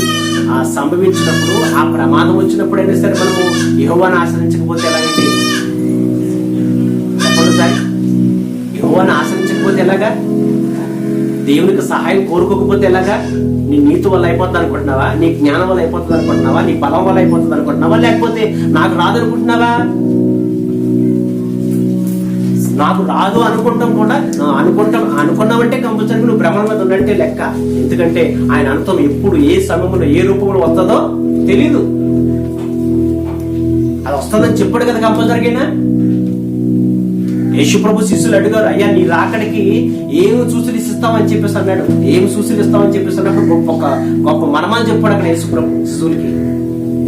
సంభవించినప్పుడు, ఆ ప్రమాదం వచ్చినప్పుడైనా సరే మనము యెహోవాను ఆశ్రయించకపోతే ఎలాగండి? చెప్పండి సార్. యెహోవాను ఆశ్రయించకపోతే ఎలాగా? దేవునికి సహాయం కోరుకోకపోతే ఎలాగా? నీ నీతి వల్ల అయిపోతుంది అనుకుంటున్నావా? నీ జ్ఞానం వల్ల అయిపోతుంది అనుకుంటున్నావా? నీ బలం వల్ల అయిపోతుంది అనుకుంటున్నావా? లేకపోతే నాకు రాదనుకుంటున్నావా? నాకు రాదు అనుకుంటాం కూడా అనుకున్నామంటే కంపల్సరీ నువ్వు భ్రమణ మీద ఉన్నట్టే లెక్క. ఎందుకంటే ఆయన అంతం ఎప్పుడు ఏ సమయంలో ఏ రూపంలో వస్తుందో తెలీదు. అది వస్తుందని చెప్పాడు కదా కంపల్సరీగా. యేసుప్రభు శిష్యులు అడిగారు, అయ్యా నీ రాకడికి ఏమి సూచనలు చెప్పేసి అన్నాడు. ఏమి సూచనలు ఇస్తామని చెప్పేసి అన్నప్పుడు గొప్ప మనమని చెప్పాడు అక్కడ యేసుప్రభు శిష్యులకి.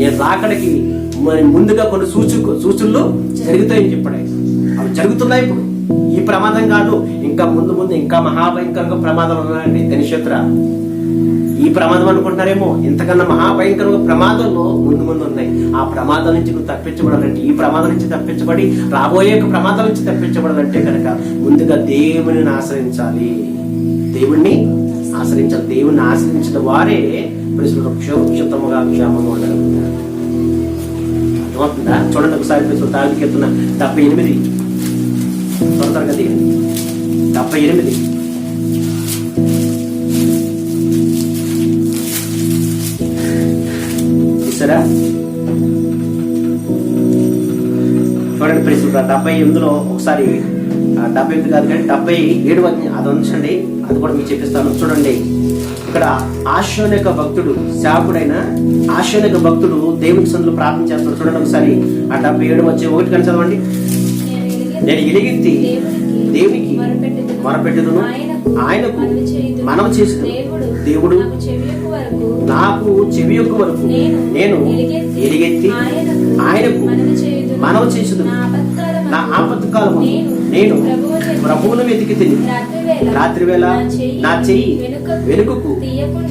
నేను రాకడికి ముందుగా కొన్ని సూచనలు జరుగుతాయని చెప్పాడు. అవి జరుగుతున్నాయి. ఇప్పుడు ఈ ప్రమాదం కాదు, ఇంకా ముందు ఇంకా మహాభయంకరంగా ప్రమాదం ఉన్నాయండి. ధనిక్షేత్ర ఈ ప్రమాదం అనుకుంటారేమో, ఇంతకన్నా మహాభయంకరంగా ప్రమాదంలో ముందు ఉన్నాయి. ఆ ప్రమాదం నుంచి నువ్వు తప్పించబడాలంటే, ఈ ప్రమాదం నుంచి తప్పించబడి రాబోయే ప్రమాదం నుంచి తప్పించబడాలంటే కనుక ముందుగా దేవుని ఆశ్రయించాలి. దేవుణ్ణి ఆశ్రయించాలి. దేవుణ్ణి ఆశ్రయించిన వారే సురక్షితముగా క్షేమంగా ఉండగలుగుతారు. అర్థమవుతుందా? చూడండి ఒకసారి తాగికెత్తున్న 78 త్వరగా 78 చూసారా? చూడండి ప్రియులు, 78లో ఒకసారి 78 కాదు కానీ 77 అది ఉంచండి. అది కూడా మీకు చెప్పిస్తాను. చూడండి, ఇక్కడ ఆశోన్ యొక్క భక్తుడు, సేవకుడైన ఆశోన్ యొక్క భక్తుడు దేవుని సన్నిధిలో ప్రార్థన చేస్తాడు. చూడండి ఒకసారి ఆ 77:1 కానీ చదవండి. నేను ఎలుగెత్తి దేవునికి మొరపెట్టుదును, ఆయనకు మనవి చేసిన దేవుడు నాకు చెవి యొక్క వరకు నేను ఎలుగెత్తి ఆయనకు మనవి చేసిన నా ఆపత్కాలము నేను ప్రభువును వెతికి తిని రాత్రి వేళ నా చెయ్యి వెనుకకు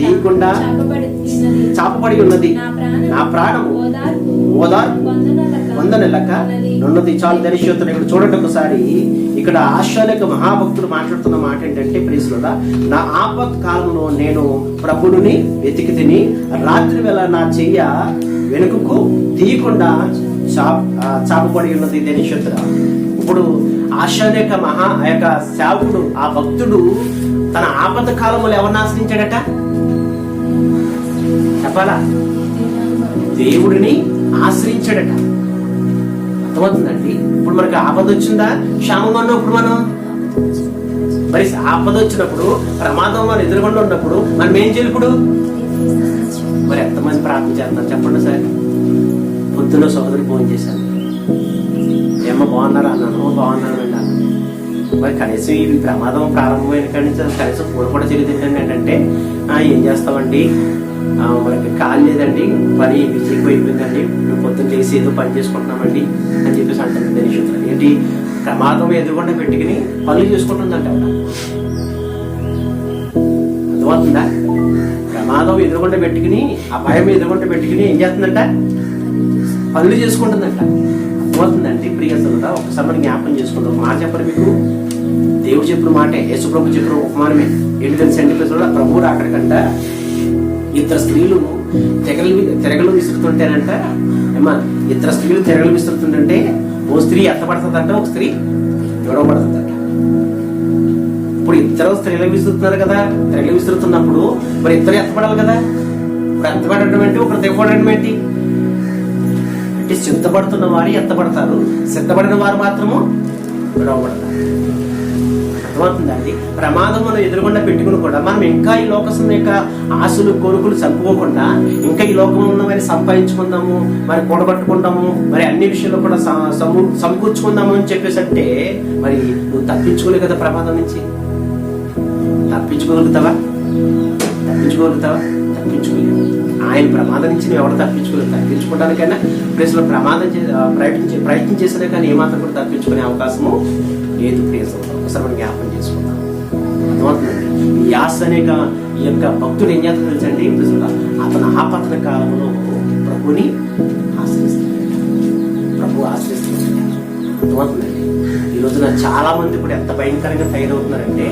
తీయకుండా చాపబడి ఉన్నది. నా ప్రాణము ఓదార్పు పొందనెలక ఉన్నది. చాలు దరిశోత్తరం. ఇక్కడ చూడండి ఒకసారి. ఇక్కడ ఆశాలేక మహాభక్తుడు మాట్లాడుతున్న మాట ఏంటంటే, ప్రియులారా, నా ఆపత్ కాలంలో నేను ప్రభువుని వెతికి తిని రాత్రి వేళ నా చెయ్య వెనుకకు తీయకుండా చాపబడి ఉన్నది. దరిశోత్తరం. ఇప్పుడు ఆశాలేక ఆ యొక్క సేవకుడు, ఆ భక్తుడు తన ఆపద కాలంలో ఎవరిని ఆశ్రయించాడట చెప్పాలా? దేవుడిని ఆశ్రయించాడట. అర్థమవుతుందండి? ఇప్పుడు మనకి ఆపద వచ్చిందా? క్షేమంగా ఉన్నప్పుడు మనం మరి ఆపద వచ్చినప్పుడు, ప్రమాదం మనం ఎదురుకుండా ఉన్నప్పుడు మనం ఏం చేయాలి? ఇప్పుడు మరి ఎంతమంది ప్రార్థన చేస్తాం చెప్పండి సార్? పొద్దున సోదరుడు ఫోన్ చేశాను, ఏమో బాగున్నారా అన్నాను. బాగున్నాను అన్నాను. మరి కనీసం ఈ ప్రమాదం ప్రారంభమైన కాడి నుంచి కనీసం ఫోన్ కూడా తెలియదు ఏంటంటే, ఏం చేస్తామండి, మనకి కాల్ లేదండి, పని బిజీ అయిపోయిందండి, మేము పొద్దున్న చేసి ఏదో పని చేసుకుంటున్నామండి అని చెప్పేసి అంటారు. ధనిషులు ఏంటి, ప్రమాదం ఎదురుకుండా పెట్టుకుని పనులు చేసుకుంటుందంట. అర్థమవుతుందా? ప్రమాదం ఎదురుకుండా పెట్టుకుని, ఆ భయం ఎదురుకుండా పెట్టుకుని ఏం చేస్తుందంట? పనులు చేసుకుంటుందంట. అర్థమవుతుందండి? ప్రియసలుగా ఒకసారి మనం జ్ఞాపకం చేసుకుంటాం. ఒక మాట చెప్పరు మీకు, దేవుడు చెప్పిన మాటే, యేసుప్రభు చెప్పిన ఉపమానమే. ఏంటి తెలుసండి ప్రభువు రాకడకంట ఇద్దరు స్త్రీలు తెరగలు విసురుతుంటేనంట, ఏమా ఇద్దరు స్త్రీలు తెరగలు విసురుతుంటే ఓ స్త్రీ ఎత్తపడుతుందంట, ఒక స్త్రీ విడవబడుతుందంట. ఇప్పుడు ఇద్దరు స్త్రీలు విసురుతున్నారు కదా, తెరగలు విసురుతున్నప్పుడు మరి ఇద్దరు ఎత్తపడాలి కదా. ఇప్పుడు ఎత్తపడడం ఏంటి, ఒకరు తెగపడడం ఏంటి అంటే సిద్ధపడుతున్న వారు ఎత్తపడతారు, సిద్ధపడిన వారు మాత్రము విడవబడతారు. అర్థమవుతుందండి. ప్రమాదమును ఎదురుగుండా పెట్టుకుని కూడా మనం ఇంకా ఈ లోకం యొక్క ఆశలు కోరికలు చంపుకోకుండా ఇంకా ఈ లోకంలో మరి సంపాదించుకుందాము, మరి కూడగట్టుకుందాము, మరి అన్ని విషయాల్లో కూడా సమకూర్చుకుందాము అని చెప్పేసి అంటే మరి నువ్వు తప్పించుకోలేవు కదా ప్రమాదం నుంచి. తప్పించుకోగలుగుతావా? తప్పించుకోలేవు. ఆయన ప్రమాదం నుంచి నువ్వు ఎవరు తప్పించుకోలేదు. తప్పించుకోవడానికైనా ప్లేస్లో ప్రయత్నం చేసినా కానీ ఏమాత్రం కూడా తప్పించుకునే అవకాశము లేదు. ప్లేస్ ఒకసారి మనం జ్ఞాపకం చేసుకుందాం. అర్థమవుతుందండి. ఈ యాస్ అనే ఈ యొక్క భక్తుడు ఏం చేస్తాడు తెలుసండి, అతను ఆపత్న కాలంలో ప్రభుని ఆశ్రయిస్తున్నాడు. అర్థమవుతుందండి. ఈ రోజున చాలా మంది కూడా ఎంత భయంకరంగా తయారవుతున్నారంటే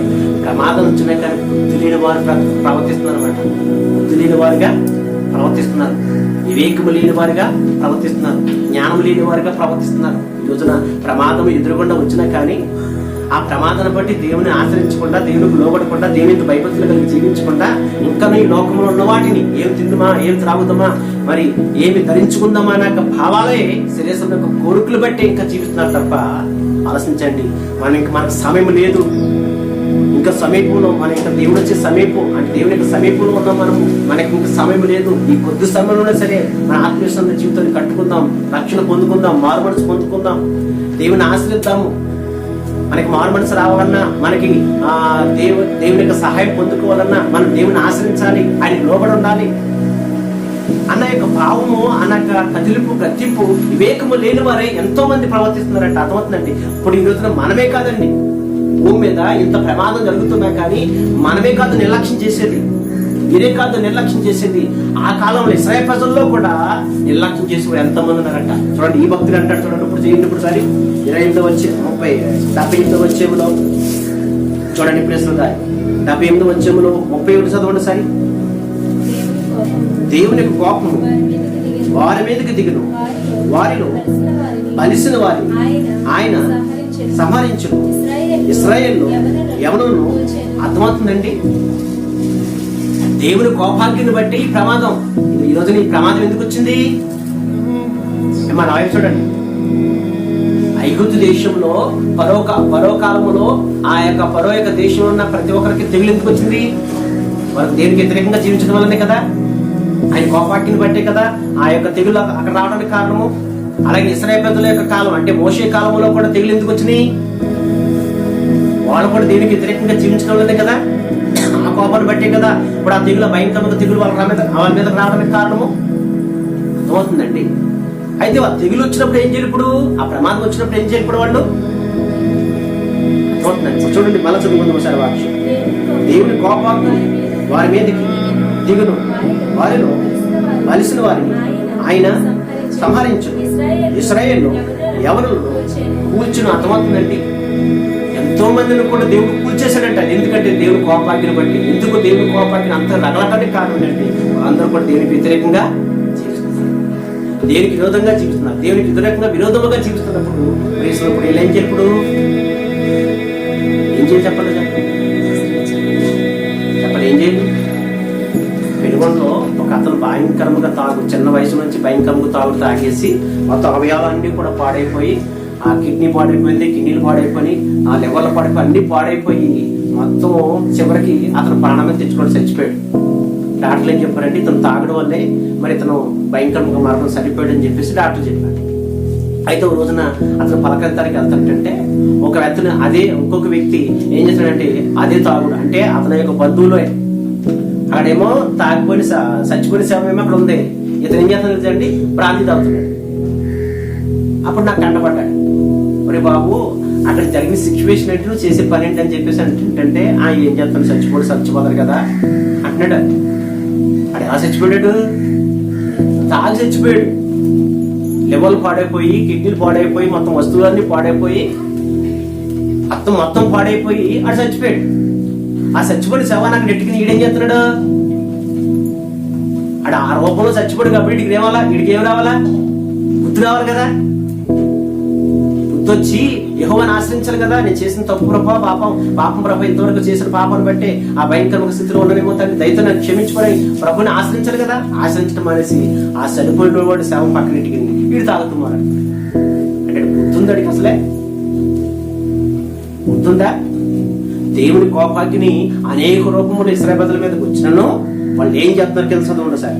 ప్రమాదం వచ్చినా కానీ బుద్ధి లేని వారు ప్రవర్తిస్తున్నారు అన్నమాట. బుద్ధి లేని వారుగా ప్రవర్తిస్తున్నారు, వివేకము లేని వారుగా ప్రవర్తిస్తున్నారు, జ్ఞానం లేని వారుగా ప్రవర్తిస్తున్నారు. ఈ రోజున ప్రమాదం ఎదురుగుండా వచ్చినా కానీ ఆ ప్రమాదాన్ని బట్టి దేవుని ఆశ్రయించకుండా, దేవునికి లోబడకుండా, దేవునికి భయభక్తులు కలిగి జీవించకుండా ఇంకా ఈ లోకంలో ఉన్న వాటిని ఏం తిందుమా, ఏం త్రాగుదామా, మరి ఏమి ధరించుకుందామా అనే భావాలే శరీరం యొక్క కోరికలు బట్టి ఇంకా జీవిస్తున్నారు తప్ప ఆలోచించండి. మనకు సమయం లేదు. ఇంకా సమీపంలో మన ఇంకా దేవుడు వచ్చే సమీపం అంటే దేవుని యొక్క సమీపంలో ఉన్నాం మనము. మనకి ఇంకా సమయం లేదు. ఈ కొద్ది సమయంలోనే సరే మన ఆత్మీయ జీవితాన్ని కట్టుకుందాం, రక్షణ పొందుకుందాం, మారు మనసు పొందుకుందాం, దేవుని ఆశ్రయిద్దాము. మనకి మారు మనసు రావాలన్నా, మనకి దేవుని యొక్క సహాయం పొందుకోవాలన్నా మనం దేవుని ఆశ్రయించాలి, ఆయన లోబడి ఉండాలి అన్న యొక్క భావము, అన్న కదిలింపు, గతింపు, వివేకము లేని వారే ఎంతో మంది ప్రవర్తిస్తున్నారంట. అర్థమవుతుందండి. ఇప్పుడు ఈ రోజున మనమే కాదండి, భూమి మీద ఇంత ప్రమాదం జరుగుతున్నా కానీ మనమే కాదు నిర్లక్ష్యం చేసేది, మీరే కాదు నిర్లక్ష్యం చేసేది. ఆ కాలంలో ఇశ్రాయేలు ప్రజల్లో కూడా నిర్లక్ష్యం చేసి ఎంతమంది ఉన్నారంట. చూడండి, ఈ భక్తులు అంటారు చూడండి. ఇప్పుడు చేయండి, ఇప్పుడు సారి 78వ వచ్చేములో చూడండి, ప్రశ్న 78వ వచ్చేములో 31 చదవండి సారి. దేవుని కోపం వారి మీదకి దిగును, వారిలో బలిసిన వారిని ఆయన సంహరించును, ఇశ్రాయేలు యెవనును. అర్థమవుతుందండి. దేవుని కోపాగ్ని బట్టి ప్రమాదం. ఈ రోజున ఈ ప్రమాదం ఎందుకు వచ్చింది? మన రాయలు చూడండి. ఐగుప్తు దేశంలో ఫరో కాలంలో ఆ యొక్క ఫరో యొక్క దేశంలో ఉన్న ప్రతి ఒక్కరికి తెగులు ఎందుకు వచ్చింది? వారికి దేవునికి వ్యతిరేకంగా జీవించడం వల్లనే కదా, ఆయన కోపాగ్ని బట్టే కదా ఆ యొక్క తెగులు అక్కడ రావడానికి కారణము. అలాగే ఇశ్రాయేలు ప్రజల యొక్క కాలం అంటే మోషే కాలంలో కూడా తెగులు ఎందుకు వచ్చినాయి? వాళ్ళు కూడా దేవునికి వ్యతిరేకంగా జీవించడం వల్లనే కదా, ఆ కోపాన్ని బట్టే కదా ఇప్పుడు ఆ తెగులు భయంకరమైన తెగులు వాళ్ళ మీద రావడానికి కారణము. అర్థమవుతుందండి. అయితే ఆ తెగులు వచ్చినప్పుడు ఏం చేయాలి? ఇప్పుడు ఆ ప్రమాదం వచ్చినప్పుడు ఏం చేయాలి? ఇప్పుడు వాళ్ళు అర్థమవుతుందండి. చూడండి, మళ్ళీ చదువుకుందాం ఒకసారి వాక్యం. దేవుని కోపాగ్ని వారి మీదకి దిగును, వారిలో బలిసిన వారిని ఆయన సంహరించు, ఇశ్రాయేలు యెవనును కూల్చును. అర్థమవుతుందండి. ఎంతో మందిని కూడా దేవుడు కూల్చేశాడంట. ఎందుకంటే దేవుని కోపాగ్ని బట్టి. ఎందుకు దేవుని కోపాగ్ని అంత రగలటానికి కారణం ఏంటి? అందరూ కూడా దేవునికి వ్యతిరేకంగా జీవిస్తున్నారు, దేవునికి విరోధంగా జీవిస్తున్నారు. దేవునికి వ్యతిరేకంగా విరోధముగా జీవిస్తున్నప్పుడు ఇప్పుడు వీళ్ళు ఏం చెప్పడు? ఏం చేయాలి చెప్పండి, చెప్పండి ఏం చేయాలి? పెనుగొండలో ఒక అతను భయంకరంగా చిన్న వయసు నుంచి భయంకరంగా తాగేసి మొత్తం అవయవాలన్నీ కూడా పాడైపోయి, ఆ కిడ్నీ పాడైపోయింది, కిడ్నీలు పాడైపోయి, ఆ లివర్లు పాడైపోయి, అన్ని పాడైపోయి మొత్తం చివరికి అతను ప్రాణమే తెచ్చుకొని చచ్చిపోయాడు. డాక్టర్లు ఏం చెప్పారంటే ఇతను తాగడం వల్లే మరి ఇతను భయంకరంగా మరణం చనిపోయాడు అని చెప్పేసి డాక్టర్ చెప్పారు. అయితే ఒక రోజున అతను పలకరించడానికి వెళ్తాడంటే ఒక వ్యక్తిని ఇంకొక వ్యక్తి ఏం చేస్తాడంటే అదే తాగుడు అంటే అతని యొక్క బంధువులో అక్కడేమో తాగిపోయిన చచ్చిపోయిన శవమేమో అక్కడ ఉంది. ఇతను ఏం చేస్తాడు తెలుసండి? బ్రాంతి తాగుతున్నాడు. అప్పుడు నాకు కంటపడ్డాడు, మరి బాబు అక్కడ జరిగిన సిచ్యువేషన్ ఏంటి, నువ్వు చేసే పని ఏంటి అని చెప్పేసి అంటే ఏం చేస్తాను, చచ్చిపోతారు కదా అంటున్నాడు. అక్కడ ఎలా చచ్చిపోయాడు? తాగి చచ్చిపోయాడు. లివర్లు పాడైపోయి, కిడ్నీలు పాడైపోయి, మొత్తం వస్తువులన్నీ పాడైపోయి మొత్తం పాడైపోయి ఆడు చచ్చిపోయాడు. ఆ చచ్చిపోయిన శవాన్ని అక్కడ నెట్టుకుని ఈడేం చేస్తున్నాడు? ఆడు ఆ రూపంలో చచ్చిపోయాడు కాబట్టి వీడికి ఏమాలా, వీడికి ఏం రావాలా? బుద్ధి రావాలి కదా. బుద్ధి వచ్చి యెహోవాను ఆశ్రయించాలి కదా. నేను చేసిన తప్పు ప్రభా, పాపం ప్రభా, ఇంతవరకు చేసిన పాపాన్ని బట్టి ఆ భయంకరమైన స్థితిలో ఉండనేమో తండ్రి, దయతో నన్ను క్షమించుకొని ప్రభుని ఆశ్రయించాలి కదా. ఆశ్రయించడం అనేసి ఆ చనిపోయిన వాడు శవం పక్కన ఇంటికి వీడు తాగుతున్నారు. అంటే బుద్ధుందడికి అసలే బుద్ధుందా? దేవుని కోపాగ్ని అనేక రూపములు ఇశ్రాయేలు ప్రజల మీదకి వచ్చినను వాళ్ళు ఏం చేస్తున్నారు తెలుసా? ఉండ సార్,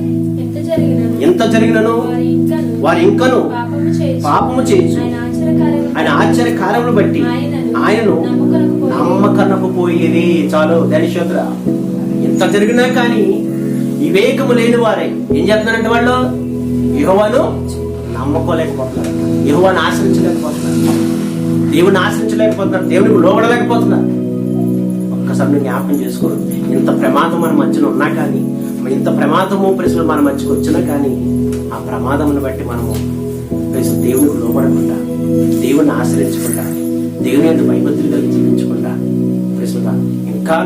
ఎంత జరిగినను వారు ఇంకను పాపము చేయొచ్చు. ఆయన ఆశ్చర్య కార్యములు బట్టి ఆయనను నమ్మకనకపోయేది. చాలు ధనిషోద్ర, ఎంత జరిగినా కానీ వివేకము లేని వారే ఏం చేస్తున్నారంటే వాళ్ళు యెహోవాను నమ్మకోలేకపోతున్నారు, యెహోవాను ఆశ్రయించలేకపోతున్నారు, దేవుని ఆశ్రయించలేకపోతున్నారు, దేవునికి లోబడలేకపోతున్నారు. ఒక్కసారి నువ్వు జ్ఞాపకం చేసుకోరు. ఇంత ప్రమాదం మన మధ్యన ఉన్నా కానీ, ఇంత ప్రమాదము ప్రశ్నలు మన మధ్యకు వచ్చినా కానీ, ఆ ప్రమాదమును బట్టి మనము దేవునికి లోబడకుండా, దేవుని ఆశ్రయించకుండా, దేవుని యొక్క భయభక్తులుగా జీవించకుండా ప్రశ్నగా ఇంకా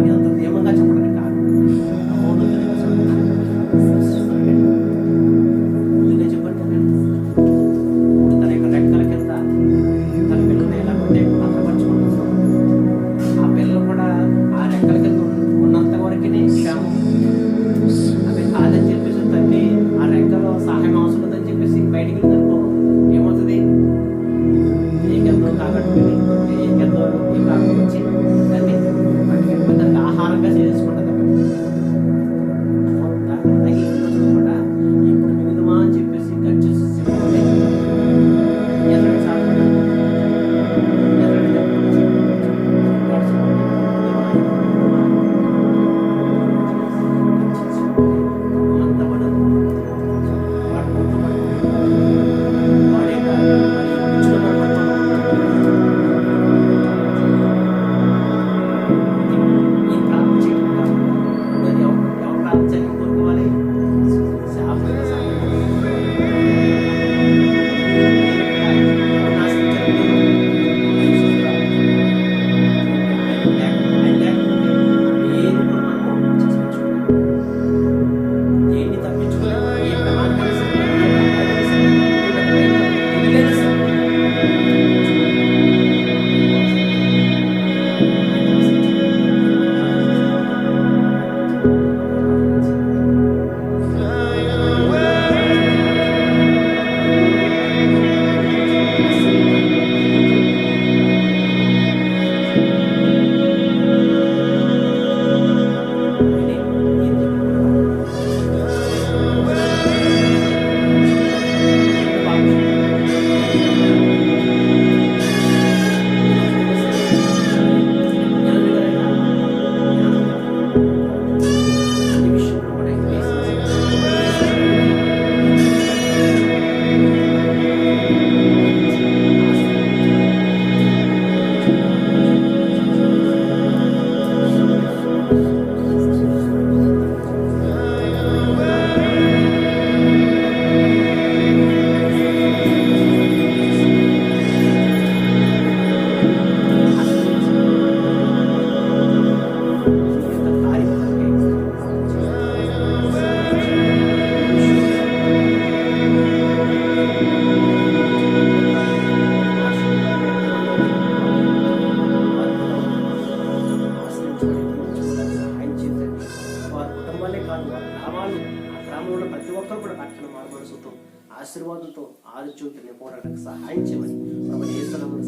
అని అంత నియమంగా చెప్పడానికి కాదు. ముందుగా చెప్పాను కదండి, తన యొక్క రెక్కల కింద తన పిల్లల్ని ఎలాగంటే భద్రపరచుకుంటున్నాడు, ఆ పిల్లలు కూడా ఆ రెక్కల కింద ఉన్నంత వరకునే క్షేమం. అవి కాదని చెప్పేసి తల్లి ఆ రెక్కలో సహాయం అవసరం లేదని చెప్పేసి బయటికి వెళ్ళిందనుకో, ఏమవుతుంది? ఏకెంతో తాగట్టుకుని ఏకెంతో ఈ కాకు వచ్చి దాన్ని దానికి ఆహారంగా చేసుకుంటుంది. అలాగే ఈ రోజు కూడా ఇప్పుడు మిగుదమా అని చెప్పేసి ఖర్చు ఆశీర్వాదంతో ఆరోగ్యంతో నింపడానికి సహాయం చేయమని ప్రభువైన యేసు నామములో